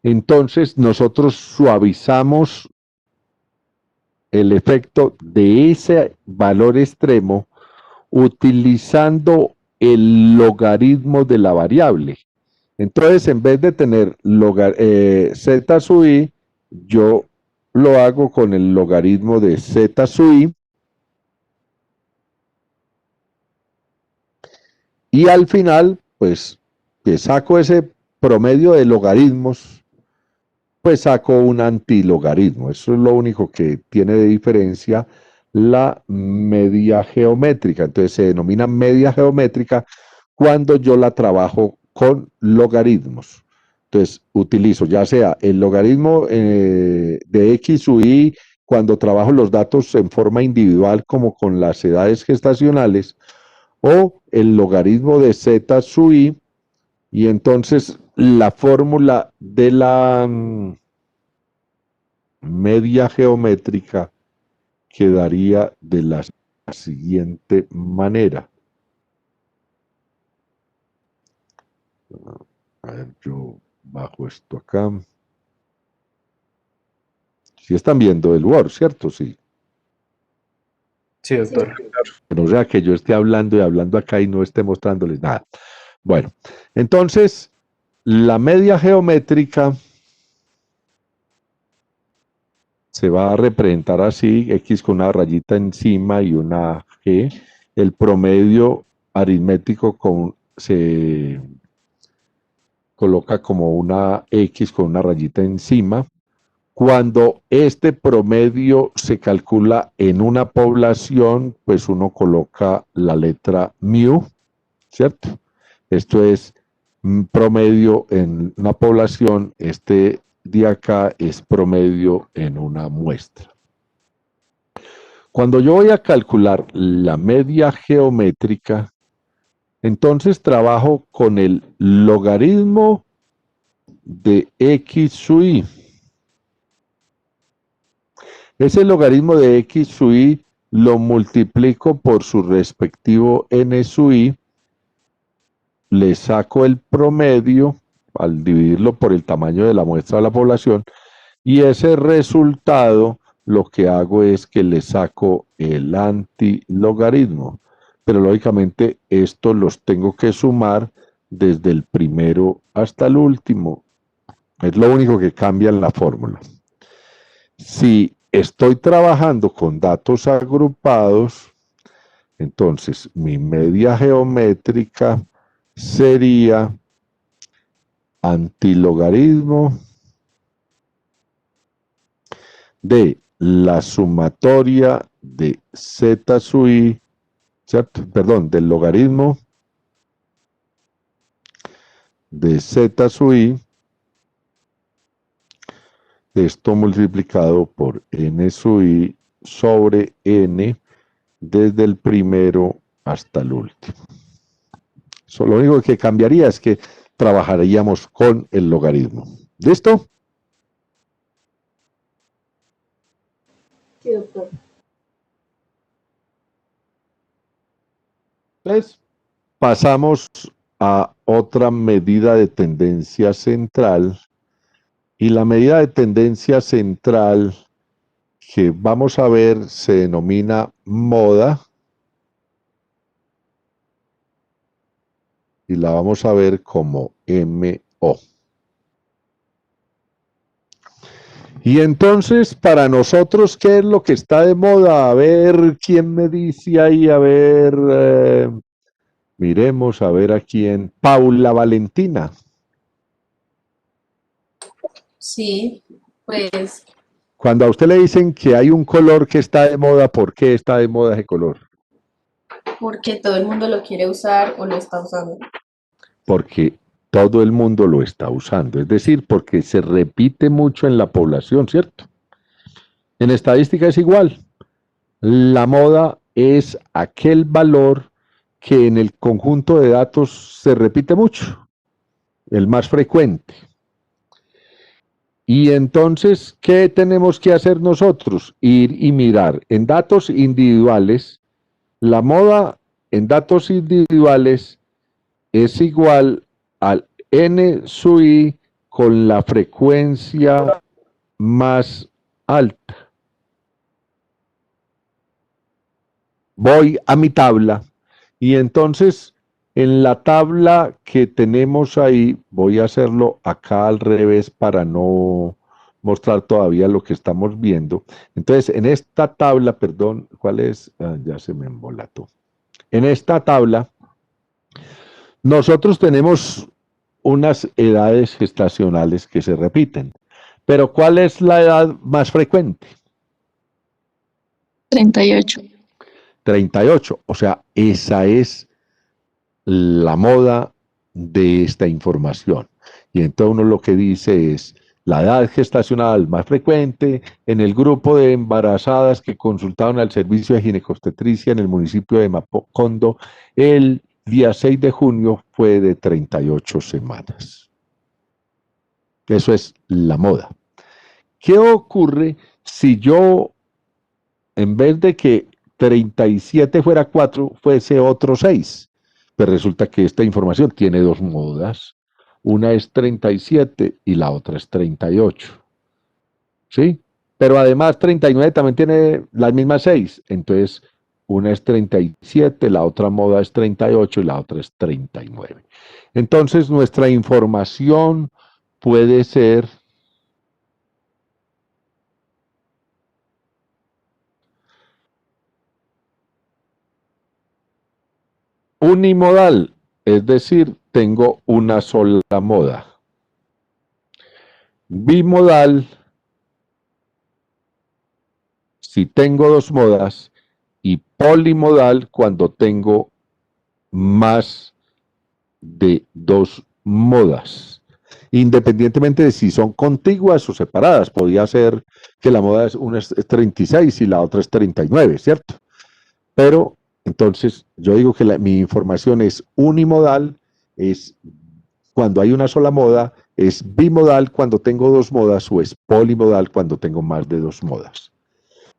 S1: entonces nosotros suavizamos el efecto de ese valor extremo utilizando el logaritmo de la variable. Entonces, en vez de tener z sub i, yo lo hago con el logaritmo de z sub i, y al final, pues, que saco ese promedio de logaritmos, pues saco un antilogaritmo. Eso es lo único que tiene de diferencia la media geométrica. Entonces se denomina media geométrica cuando yo la trabajo con logaritmos. Entonces utilizo ya sea el logaritmo de x sub i cuando trabajo los datos en forma individual como con las edades gestacionales, o el logaritmo de z sub i, y entonces la fórmula de la media geométrica quedaría de la siguiente manera. A ver, yo bajo esto acá. Si están viendo el Word, ¿cierto? Sí.
S2: Sí, doctor.
S1: Que no sea que yo esté hablando y hablando acá y no esté mostrándoles nada. Bueno, entonces, la media geométrica se va a representar así, X con una rayita encima y una G. El promedio aritmético se coloca como una X con una rayita encima. Cuando este promedio se calcula en una población, pues uno coloca la letra mu, ¿cierto? Esto es promedio en una población, este de acá es promedio en una muestra. Cuando yo voy a calcular la media geométrica, entonces trabajo con el logaritmo de X sub I. Ese logaritmo de X sub I lo multiplico por su respectivo N sub I, le saco el promedio al dividirlo por el tamaño de la muestra de la población y ese resultado lo que hago es que le saco el antilogaritmo. Pero lógicamente estos los tengo que sumar desde el primero hasta el último. Es lo único que cambia en la fórmula. Si estoy trabajando con datos agrupados, entonces mi media geométrica sería antilogaritmo de la sumatoria de z sub i, ¿cierto? Perdón, del logaritmo de z sub i, esto multiplicado por n sub i sobre n desde el primero hasta el último. So, lo único que cambiaría es que trabajaríamos con el logaritmo. ¿Listo?
S3: Sí, doctor.
S1: Entonces, pasamos a otra medida de tendencia central. Y la medida de tendencia central que vamos a ver se denomina moda. Y la vamos a ver como MO. Y entonces, para nosotros, ¿qué es lo que está de moda? A ver, ¿quién me dice ahí? A ver, miremos, a ver a quién. Paula Valentina.
S3: Sí, pues
S1: Cuando a usted le dicen que hay un color que está de moda, ¿por qué está de moda ese color?
S3: porque todo el mundo lo quiere usar o lo está usando.
S1: Porque todo el mundo lo está usando, es decir, porque se repite mucho en la población, ¿cierto? En estadística es igual. La moda es aquel valor que en el conjunto de datos se repite mucho, el más frecuente. Y entonces, ¿qué tenemos que hacer nosotros? Ir y mirar en datos individuales. La moda en datos individuales es igual al n sub i con la frecuencia más alta. Voy a mi tabla y entonces en la tabla que tenemos ahí, voy a hacerlo acá al revés para no mostrar todavía lo que estamos viendo. Entonces, en esta tabla, perdón, ¿cuál es? Ah, ya se me embolató. En esta tabla, nosotros tenemos unas edades gestacionales que se repiten. Pero ¿cuál es la edad más frecuente?
S7: 38.
S1: 38. O sea, esa es la moda de esta información. Y entonces uno lo que dice es, la edad gestacional más frecuente en el grupo de embarazadas que consultaron al servicio de ginecobstetricia en el municipio de Macondo el día 6 de junio fue de 38 semanas. Eso es la moda. ¿Qué ocurre si yo, en vez de que 37 fuera 4, fuese otro 6? Pues resulta que esta información tiene dos modas. Una es 37 y la otra es 38. ¿Sí? Pero además 39 también tiene las mismas 6. Entonces, una es 37, la otra moda es 38 y la otra es 39. Entonces, nuestra información puede ser unimodal, es decir, tengo una sola moda. Bimodal, si tengo dos modas, y polimodal cuando tengo más de dos modas, independientemente de si son contiguas o separadas. Podría ser que la moda una es 36 y la otra es 39, ¿cierto? Pero entonces yo digo que mi información es unimodal, es cuando hay una sola moda, es bimodal cuando tengo dos modas o es polimodal cuando tengo más de dos modas.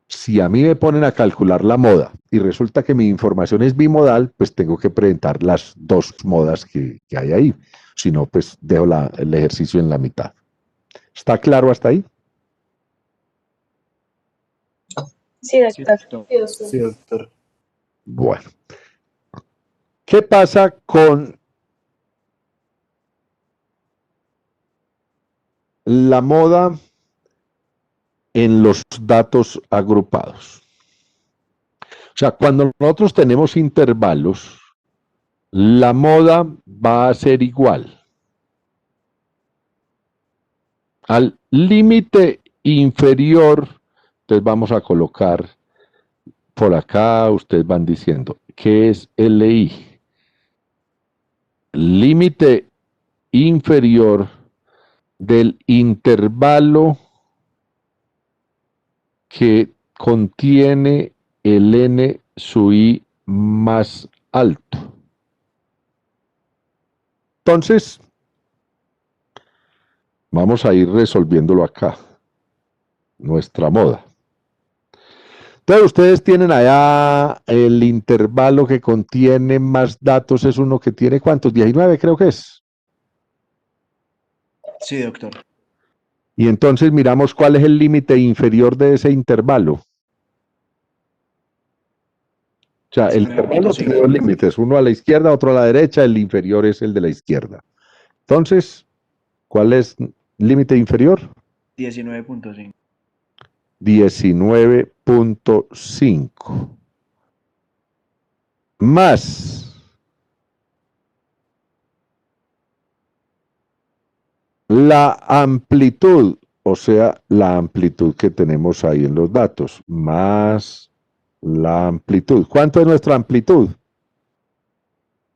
S1: Si a mí me ponen a calcular la moda y resulta que mi información es bimodal, pues tengo que presentar las dos modas que hay ahí. Si no, pues dejo el ejercicio en la mitad. ¿Está claro hasta ahí?
S9: Sí, doctor.
S2: Sí, doctor.
S1: Bueno. ¿Qué pasa con la moda en los datos agrupados? O sea, cuando nosotros tenemos intervalos, la moda va a ser igual al límite inferior. Entonces vamos a colocar por acá, ustedes van diciendo, ¿qué es LI? Límite inferior del intervalo que contiene el n sub i más alto. Entonces, vamos a ir resolviéndolo acá, nuestra moda. Entonces, ustedes tienen allá el intervalo que contiene más datos, es uno que tiene, ¿cuántos? 19 creo que es.
S5: Sí, doctor.
S1: Y entonces miramos cuál es el límite inferior de ese intervalo. O sea, el intervalo tiene dos límites, uno a la izquierda, otro a la derecha, el inferior es el de la izquierda. Entonces, ¿cuál es el límite inferior?
S5: 19.5.
S1: 19.5. Más la amplitud, o sea, la amplitud que tenemos ahí en los datos, más la amplitud. ¿Cuánto es nuestra amplitud?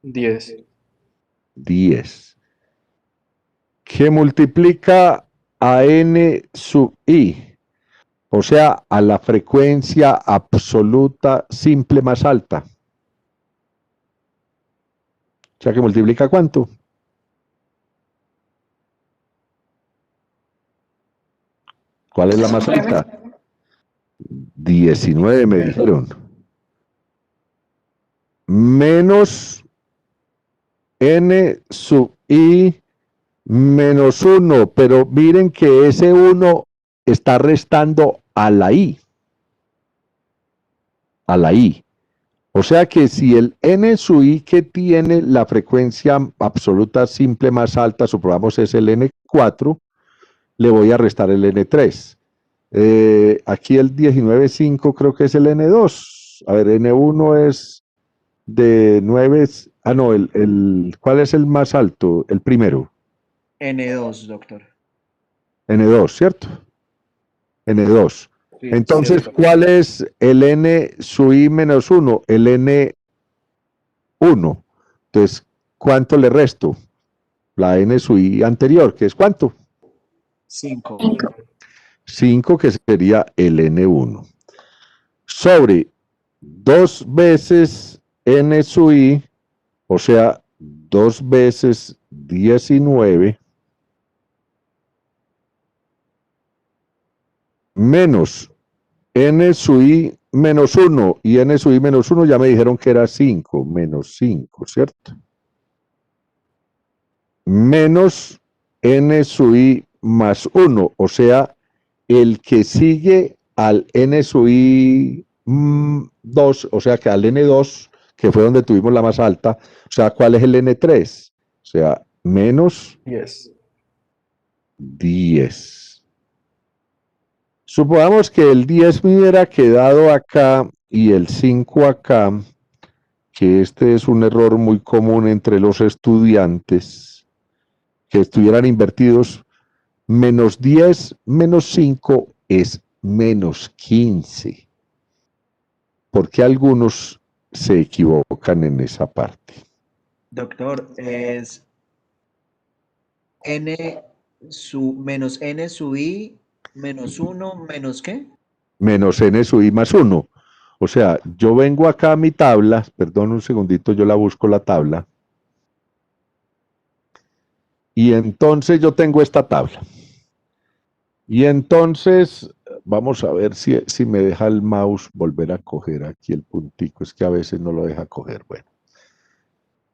S2: 10.
S1: 10. Que multiplica a n sub i, o sea, a la frecuencia absoluta simple más alta. O sea, que multiplica ¿cuánto? ¿Cuál es la más alta? 19 me dijeron. Menos n sub i menos 1, pero miren que ese 1 está restando a la i. A la i. O sea que si el n sub i que tiene la frecuencia absoluta simple más alta, supongamos es el n4, le voy a restar el n3. Aquí el 19.5 creo que es el n2. A ver, n1 es de 9. Ah, no, ¿cuál es el más alto? El primero.
S5: N2, doctor.
S1: N2, ¿cierto? N2.
S5: Sí,
S1: Entonces,
S5: sí,
S1: ¿cuál es el n sub i menos 1? El n1. Entonces, ¿cuánto le resto? La n sub i anterior, que es ¿cuánto?
S5: 5.
S1: 5, que sería el n1. Sobre 2 veces n sub i, o sea, 2 veces 19, menos n sub i menos 1 y n sub i menos 1 ya me dijeron que era 5, menos 5, ¿cierto? Menos n sub i más 1, o sea, el que sigue al n sub i 2, o sea, que al n2, que fue donde tuvimos la más alta, o sea, ¿cuál es el n3? O sea, menos
S2: 10.
S1: 10. Supongamos que el 10 me hubiera quedado acá y el 5 acá, que este es un error muy común entre los estudiantes, que estuvieran invertidos. Menos 10 menos 5 es menos 15. Porque algunos se equivocan en esa parte.
S5: Doctor, es menos n sub i menos 1 menos ¿qué?
S1: Menos n sub i más 1. O sea, yo vengo acá a mi tabla, perdón un segundito, yo la busco la tabla. Y entonces yo tengo esta tabla. Y entonces, vamos a ver si me deja el mouse volver a coger aquí el puntico. Es que a veces no lo deja coger. Bueno.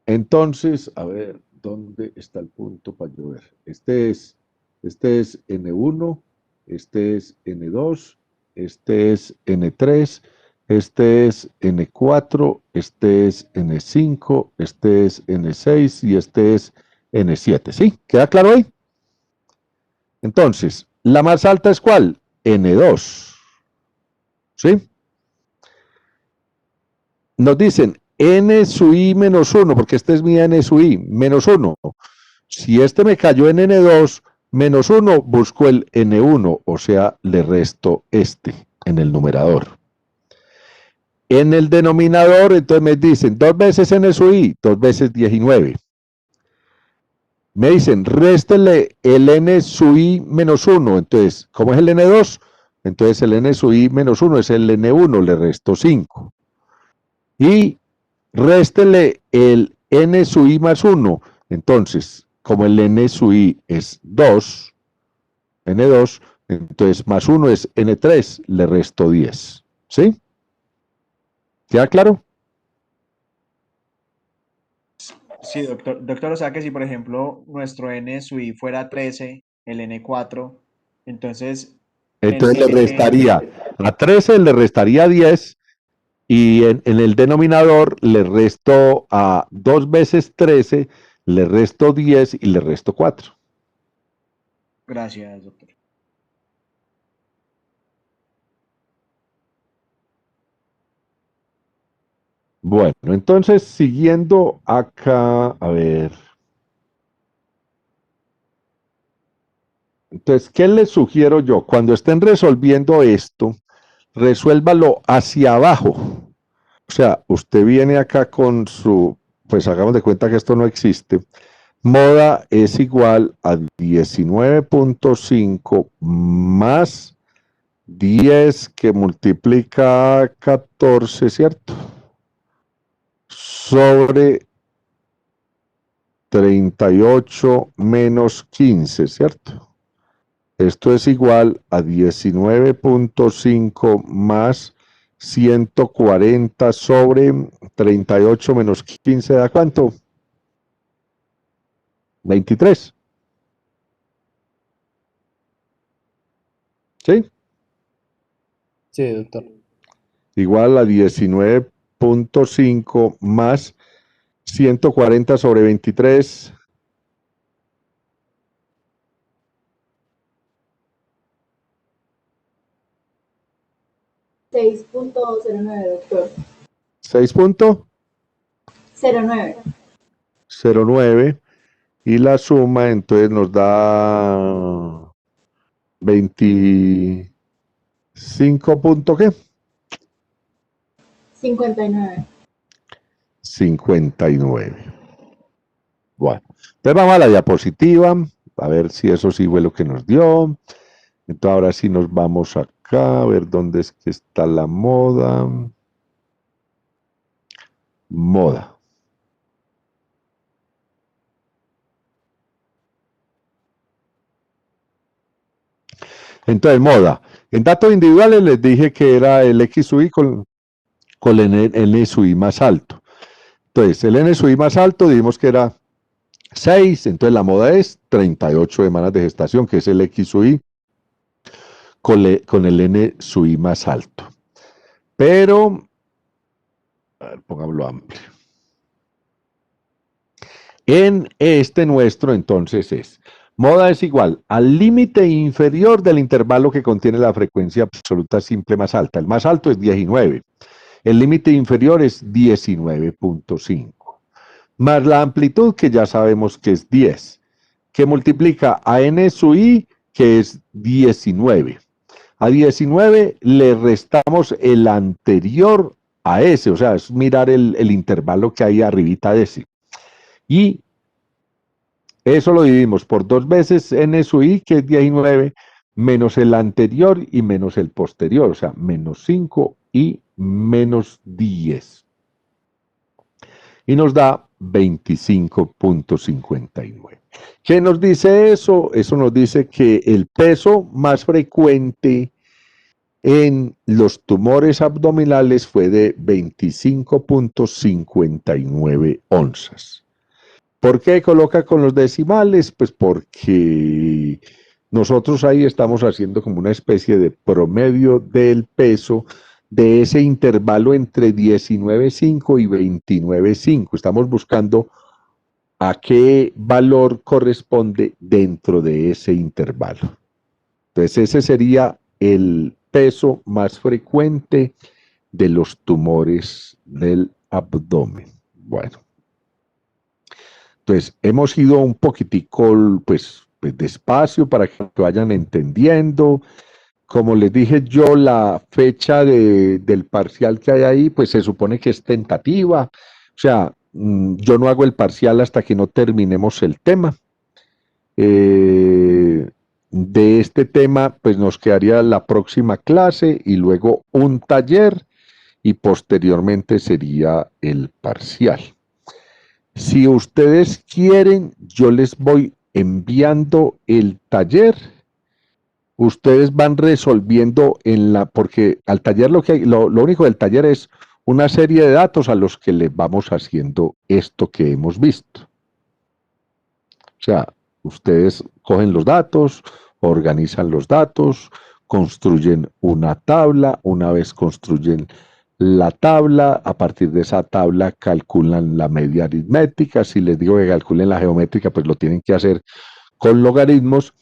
S1: Entonces, a ver, ¿dónde está el punto para yo ver? Este es N1, este es N2, este es N3, este es N4, este es N5, este es N6 y este es N7. ¿Sí? ¿Queda claro ahí? Entonces, ¿la más alta es cuál? N2. ¿Sí? Nos dicen n sub i menos 1, porque este es mi n sub i, menos 1. Si este me cayó en n2, menos 1, busco el n1, o sea, le resto este en el numerador. En el denominador, entonces me dicen 2 veces n sub i, 2 veces 19. Me dicen, réstele el n sub i menos 1. Entonces, ¿cómo es el n2? Entonces el n sub i menos 1 es el n1, le resto 5. Y réstele el n sub i más 1. Entonces, como el n sub i es 2, n2, entonces más 1 es n3, le resto 10. ¿Sí? ¿Queda claro?
S5: Sí, doctor. Doctor, o sea que si por ejemplo nuestro n sub i fuera 13, el n4, entonces
S1: Entonces le
S5: el
S1: restaría, a 13 le restaría 10 y en el denominador le resto a 2 veces 13, le resto 10 y le resto 4.
S5: Gracias, doctor.
S1: Bueno, entonces siguiendo acá, a ver. Entonces, ¿qué les sugiero yo? Cuando estén resolviendo esto, resuélvalo hacia abajo. O sea, usted viene acá con su, pues hagamos de cuenta que esto no existe. Moda es igual a 19.5 más 10 que multiplica 14, ¿cierto? Sobre 38 menos 15, ¿cierto? Esto es igual a 19.5 más 140 sobre 38 menos 15, ¿da cuánto? 23. ¿Sí?
S2: Sí, doctor.
S1: Igual a 19.5 más 140 sobre 23.
S3: 6.09, doctor.
S1: 6.09.
S3: 09.
S1: Y la suma entonces nos da 25 punto ¿qué?
S3: 59.
S1: 59. Bueno, entonces vamos a la diapositiva, a ver si eso sí fue lo que nos dio. Entonces ahora sí nos vamos acá, a ver dónde es que está la moda. Moda. Entonces, moda. En datos individuales les dije que era el X sub I con el N sub I más alto. Entonces, el N sub I más alto dijimos que era 6, entonces la moda es 38 semanas de gestación, que es el X sub I con el N sub I más alto. Pero, a ver, pongámoslo amplio. En este nuestro, entonces, es moda es igual al límite inferior del intervalo que contiene la frecuencia absoluta simple más alta. El más alto es 19. El límite inferior es 19.5. Más la amplitud, que ya sabemos que es 10, que multiplica a N sub I, que es 19. A 19 le restamos el anterior a ese, o sea, es mirar el intervalo que hay arribita de ese. Y eso lo dividimos por 2 veces N sub I, que es 19, menos el anterior y menos el posterior, o sea, menos 5 y menos 10. Y nos da 25.59. ¿Qué nos dice eso? Eso nos dice que el peso más frecuente en los tumores abdominales fue de 25.59 onzas. ¿Por qué coloca con los decimales? Pues porque nosotros ahí estamos haciendo como una especie de promedio del peso de ese intervalo entre 19.5 y 29.5. Estamos buscando a qué valor corresponde dentro de ese intervalo. Entonces ese sería el peso más frecuente de los tumores del abdomen. Bueno. Entonces, hemos ido un poquitico, pues despacio para que vayan entendiendo. Como les dije yo, la fecha del parcial que hay ahí, pues se supone que es tentativa. O sea, yo no hago el parcial hasta que no terminemos el tema. De este tema, pues nos quedaría la próxima clase y luego un taller y posteriormente sería el parcial. Si ustedes quieren, yo les voy enviando el taller. Ustedes van resolviendo porque al taller lo único del taller es una serie de datos a los que les vamos haciendo esto que hemos visto. O sea, ustedes cogen los datos, organizan los datos, construyen una tabla. Una vez construyen la tabla, a partir de esa tabla calculan la media aritmética. Si les digo que calculen la geométrica, pues lo tienen que hacer con logaritmos.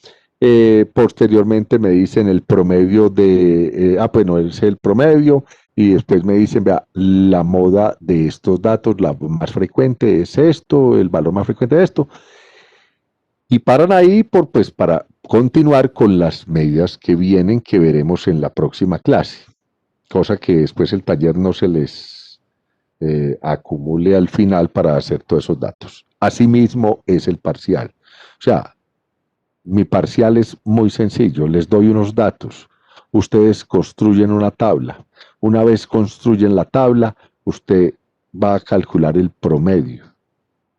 S1: Posteriormente me dicen el promedio bueno, es el promedio, y después me dicen, vea, la moda de estos datos, la más frecuente es esto, el valor más frecuente es esto. Y paran ahí para continuar con las medidas que vienen, que veremos en la próxima clase. Cosa que después el taller no se les acumule al final para hacer todos esos datos. Asimismo es el parcial. O sea, mi parcial es muy sencillo, les doy unos datos, ustedes construyen una tabla. Una vez construyen la tabla, usted va a calcular el promedio,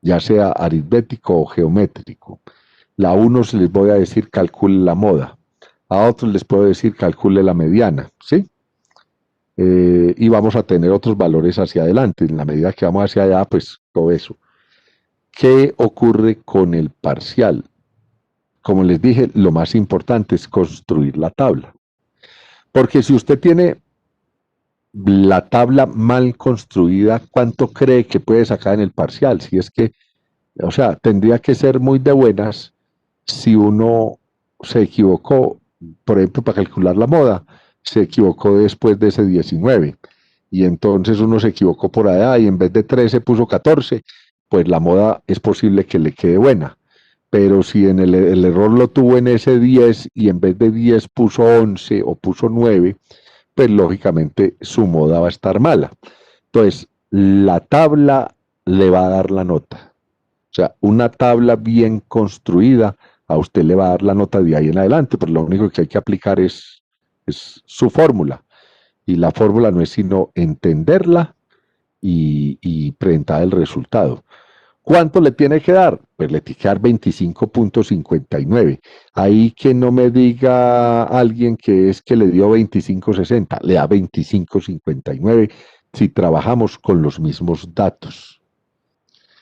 S1: ya sea aritmético o geométrico. A unos les voy a decir calcule la moda, a otros les puedo decir calcule la mediana, ¿sí? Y vamos a tener otros valores hacia adelante. En la medida que vamos hacia allá, pues todo eso. ¿Qué ocurre con el parcial? Como les dije, lo más importante es construir la tabla. Porque si usted tiene la tabla mal construida, ¿cuánto cree que puede sacar en el parcial? Si es que, o sea, tendría que ser muy de buenas si uno se equivocó, por ejemplo, para calcular la moda, se equivocó después de ese 19, y entonces uno se equivocó por allá y en vez de 13 puso 14, pues la moda es posible que le quede buena. Pero si el error lo tuvo en ese 10 y en vez de 10 puso 11 o puso 9, pues lógicamente su moda va a estar mala. Entonces, la tabla le va a dar la nota. O sea, una tabla bien construida a usted le va a dar la nota de ahí en adelante, pero lo único que hay que aplicar es su fórmula. Y la fórmula no es sino entenderla y presentar el resultado. ¿Cuánto le tiene que dar? Pues le tiene que dar 25.59. Ahí que no me diga alguien que es que le dio 25.60, le da 25.59 si trabajamos con los mismos datos.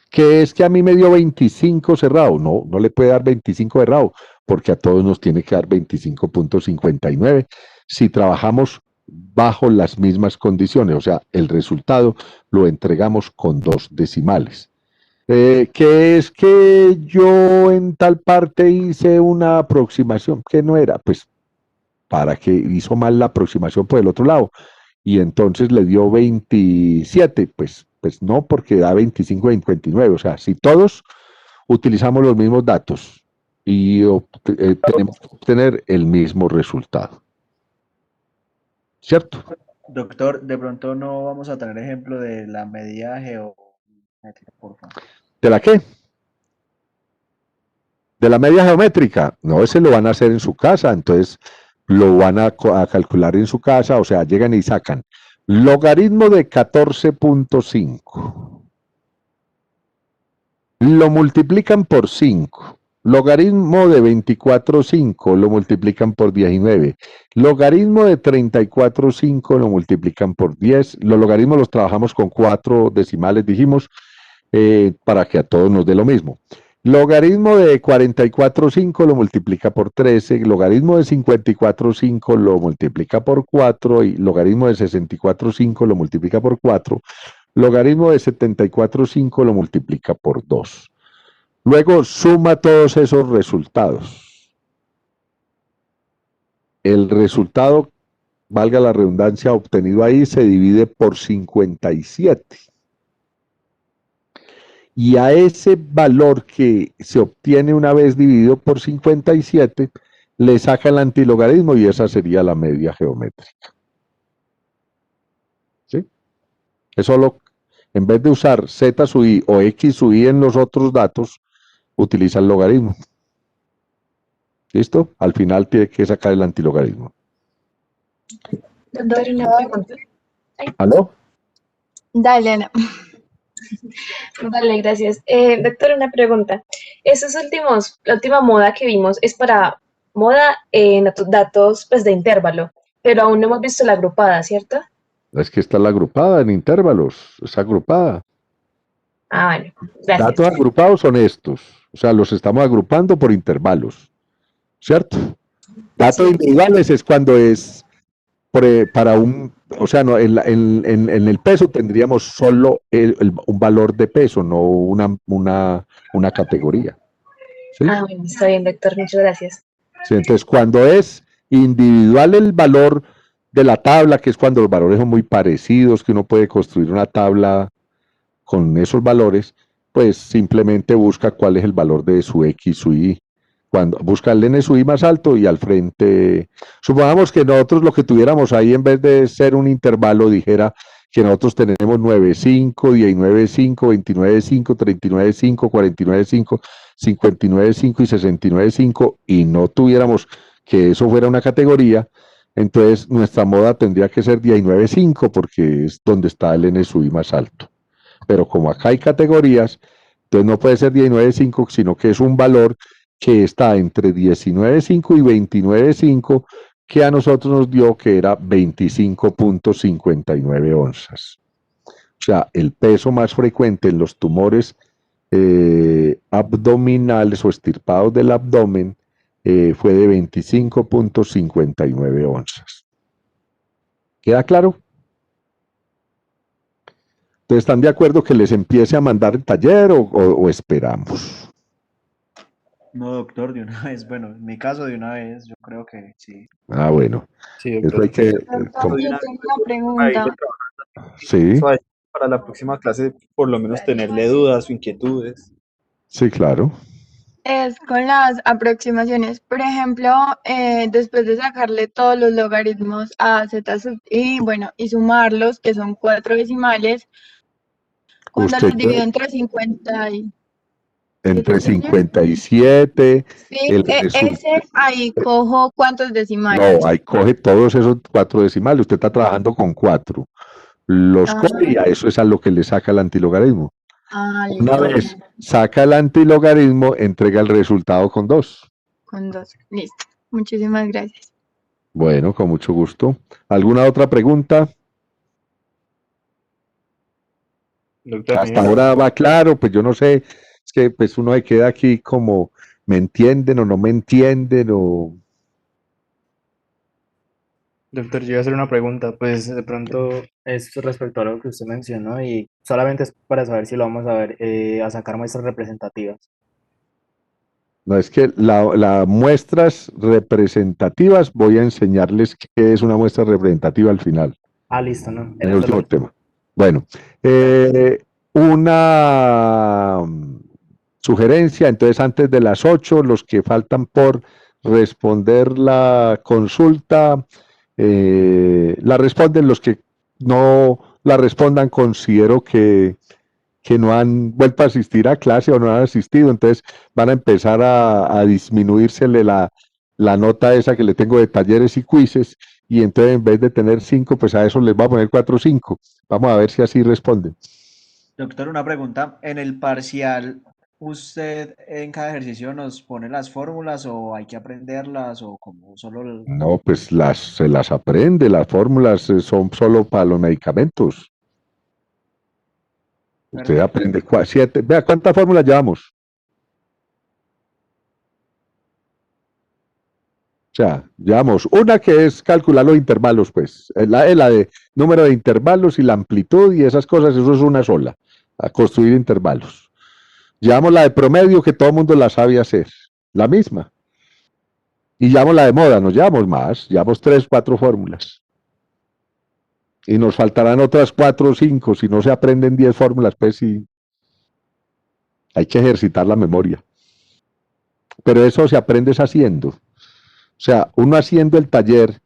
S1: ¿Que es que a mí me dio 25 cerrado? No, no le puede dar 25 cerrado, porque a todos nos tiene que dar 25.59 si trabajamos bajo las mismas condiciones, o sea, el resultado lo entregamos con 2 decimales. Que es que yo en tal parte hice una aproximación que no era, pues para que hizo mal la aproximación por el otro lado, y entonces le dio 27, pues no, porque da 25.59, o sea, si todos utilizamos los mismos datos y tenemos que obtener el mismo resultado. ¿Cierto?
S5: Doctor, de pronto no vamos a tener ejemplo de la medida geométrica, por favor.
S1: ¿De la qué? ¿De la media geométrica? No, ese lo van a hacer en su casa, entonces lo van a calcular en su casa, o sea, llegan y sacan logaritmo de 14.5. Lo multiplican por 5. Logaritmo de 24.5 lo multiplican por 19. Logaritmo de 34.5 lo multiplican por 10. Los logaritmos los trabajamos con 4 decimales, dijimos, para que a todos nos dé lo mismo. Logaritmo de 44.5 lo multiplica por 13, logaritmo de 54.5 lo multiplica por 4 y logaritmo de 64.5 lo multiplica por 4, logaritmo de 74.5 lo multiplica por 2. Luego suma todos esos resultados. El resultado, valga la redundancia, obtenido ahí se divide por 57. Y a ese valor que se obtiene una vez dividido por 57, le saca el antilogaritmo y esa sería la media geométrica. ¿Sí? Es solo, en vez de usar z sub i o x sub i en los otros datos, utiliza el logaritmo. ¿Listo? Al final tiene que sacar el antilogaritmo.
S3: Doctor, una pregunta.
S1: ¿Aló?
S9: Dale, Ana.
S3: Vale, gracias. Doctor, una pregunta. La última moda que vimos es para moda en datos pues, de intervalo, pero aún no hemos visto la agrupada, ¿cierto?
S1: Es que está la agrupada en intervalos, es agrupada.
S3: Ah, bueno, gracias.
S1: Datos agrupados son estos, o sea, los estamos agrupando por intervalos, ¿cierto? Datos individuales es cuando es para un, o sea, no, en el peso tendríamos solo un valor de peso, no una categoría. ¿Sí?
S3: Ah, bueno, está bien, doctor, muchas gracias.
S1: Sí, entonces, cuando es individual el valor de la tabla, que es cuando los valores son muy parecidos, que uno puede construir una tabla con esos valores, pues simplemente busca cuál es el valor de su X, su Y. Cuando busca el N sub I más alto y al frente, supongamos que nosotros lo que tuviéramos ahí en vez de ser un intervalo dijera que nosotros tenemos 9.5, 19.5, 29.5, 39.5, 49.5, 59.5 y 69.5 y no tuviéramos que eso fuera una categoría, entonces nuestra moda tendría que ser 19.5 porque es donde está el N sub I más alto. Pero como acá hay categorías, entonces no puede ser 19.5, sino que es un valor que está entre 19.5 y 29.5, que a nosotros nos dio que era 25.59 onzas. O sea, el peso más frecuente en los tumores abdominales o extirpados del abdomen fue de 25.59 onzas. ¿Queda claro? Entonces, ¿están de acuerdo que les empiece a mandar el taller o esperamos?
S5: No, doctor, de una vez. Bueno, en mi caso, de una vez, yo creo que sí.
S1: Ah, bueno.
S2: Sí,
S1: Eso
S2: doctor.
S1: hay que...
S9: Doctor, yo tengo una pregunta.
S1: Sí,
S2: Para la próxima clase, por lo menos tenerle dudas o inquietudes.
S1: sí, claro.
S9: Es con las aproximaciones. Por ejemplo, después de sacarle todos los logaritmos a z sub i, bueno, y sumarlos, que son 4 decimales, cuando
S1: Usted
S9: los divido entre 50 y...
S1: entre 57,
S9: Sí,
S1: resultado.
S9: ese ahí cojo cuántos decimales.
S1: No, ahí coge todos esos 4 decimales. Usted está trabajando con 4. Los coge y a eso es a lo que le saca el antilogaritmo.
S9: Ah,
S1: Una
S9: listo.
S1: vez saca el antilogaritmo, entrega el resultado con 2.
S9: Con 2. Listo. Muchísimas gracias.
S1: Bueno, con mucho gusto. ¿Alguna otra pregunta?
S2: Doctor,
S1: Hasta ahora va claro, pues yo no sé, es que pues uno se queda aquí como, ¿me entienden o no me entienden? O...
S2: doctor, yo iba a hacer una pregunta, pues de pronto es respecto a lo que usted mencionó y solamente es para saber si lo vamos a ver, a sacar muestras representativas.
S1: No, es que las muestras representativas, voy a enseñarles qué es una muestra representativa al final,
S2: Ah, listo, ¿no?
S1: en
S2: Era
S1: el
S2: solo...
S1: último tema. Bueno, una sugerencia, entonces antes de las 8, los que faltan por responder la consulta, la responden, los que no la respondan, considero que no han vuelto a asistir a clase o no han asistido, entonces van a empezar a disminuírsele la nota esa que le tengo de talleres y quizzes, y entonces en vez de tener 5, pues a eso les va a poner 4 o 5. Vamos a ver si así responden.
S5: Doctor, una pregunta. En el parcial, ¿usted en cada ejercicio nos pone las fórmulas o hay que aprenderlas o como solo
S1: No, pues se las aprende, las fórmulas son solo para los medicamentos. Usted
S5: Perfecto.
S1: aprende 7, vea cuántas fórmulas llevamos. O sea, llevamos una que es calcular los intervalos, pues, la de número de intervalos y la amplitud y esas cosas, eso es una sola, a construir intervalos. Llevamos la de promedio, que todo el mundo la sabe hacer, la misma. Y llevamos la de moda, nos llevamos más, llevamos 3, 4 fórmulas. Y nos faltarán otras 4 o 5, si no se aprenden 10 fórmulas, pues sí, hay que ejercitar la memoria. Pero eso se aprende es haciendo. O sea, uno haciendo el taller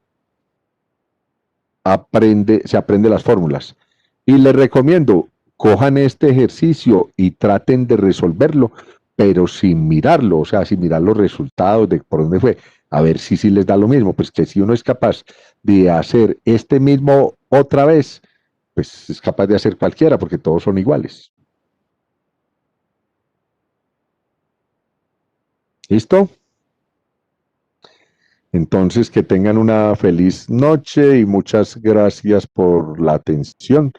S1: se aprende las fórmulas. Y les recomiendo, cojan este ejercicio y traten de resolverlo, pero sin mirarlo, o sea, sin mirar los resultados de por dónde fue, a ver si les da lo mismo. Pues que si uno es capaz de hacer este mismo otra vez, pues es capaz de hacer cualquiera, porque todos son iguales. ¿Listo? Entonces, que tengan una feliz noche y muchas gracias por la atención.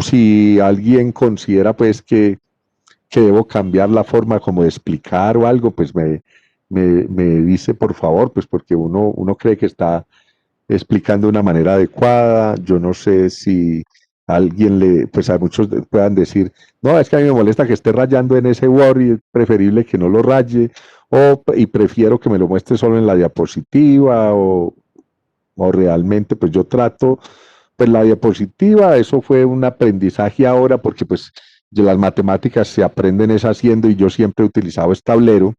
S1: Si alguien considera pues que debo cambiar la forma como de explicar o algo, pues me dice por favor, pues porque uno cree que está explicando de una manera adecuada. Yo no sé si pues a muchos puedan decir, no, es que a mí me molesta que esté rayando en ese Word y es preferible que no lo raye, y prefiero que me lo muestre solo en la diapositiva, o realmente pues yo trato, pues la diapositiva, eso fue un aprendizaje ahora, porque pues las matemáticas se aprenden es haciendo, y yo siempre he utilizado este tablero,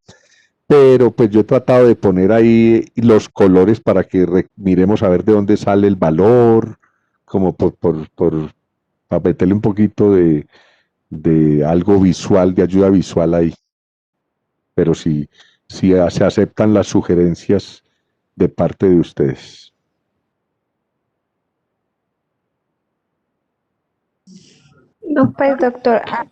S1: pero pues yo he tratado de poner ahí los colores para que miremos a ver de dónde sale el valor, como para meterle un poquito de algo visual, de ayuda visual ahí. Pero sí, se aceptan las sugerencias de parte de ustedes.
S10: No, pues doctor, a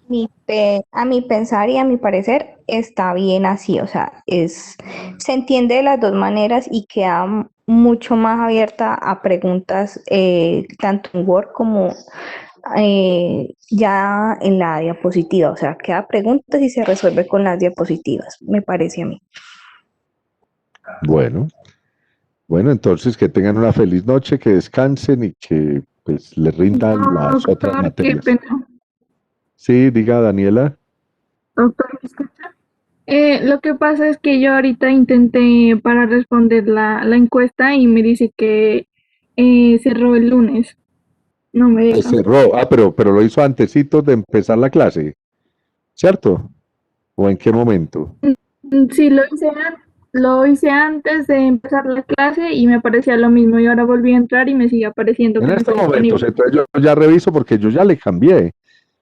S10: mi pensar y a mi parecer está bien así, o sea, se entiende de las dos maneras y queda mucho más abierta a preguntas, tanto en Word como ya en la diapositiva, o sea, queda preguntas y se resuelve con las diapositivas, me parece a mí.
S1: Bueno, entonces que tengan una feliz noche, que descansen y que pues les rindan las otras
S7: Doctor, qué
S1: materias.
S7: pena.
S1: Sí, diga Daniela.
S7: Doctor, ¿me escucha? Lo que pasa es que yo ahorita intenté para responder la encuesta y me dice que cerró el lunes. No me
S1: Se
S7: deja.
S1: cerró. Pero lo hizo antesito de empezar la clase, ¿cierto? ¿O en qué momento?
S7: Sí, lo hice antes de empezar la clase y me aparecía lo mismo y ahora volví a entrar y me sigue apareciendo que
S1: En
S7: no está
S1: estos momentos,
S7: disponible.
S1: entonces yo ya reviso, porque yo ya le cambié,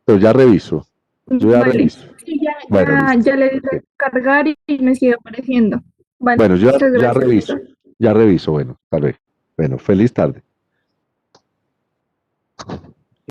S1: pero ya reviso. Yo ya
S7: Vale.
S1: reviso.
S7: Sí,
S1: Bueno, listo.
S7: ya le di a cargar y me sigue apareciendo. Vale,
S1: Bueno, yo
S7: muchas
S1: ya
S7: gracias.
S1: reviso. Ya reviso, bueno, tal vez. Bueno, feliz tarde.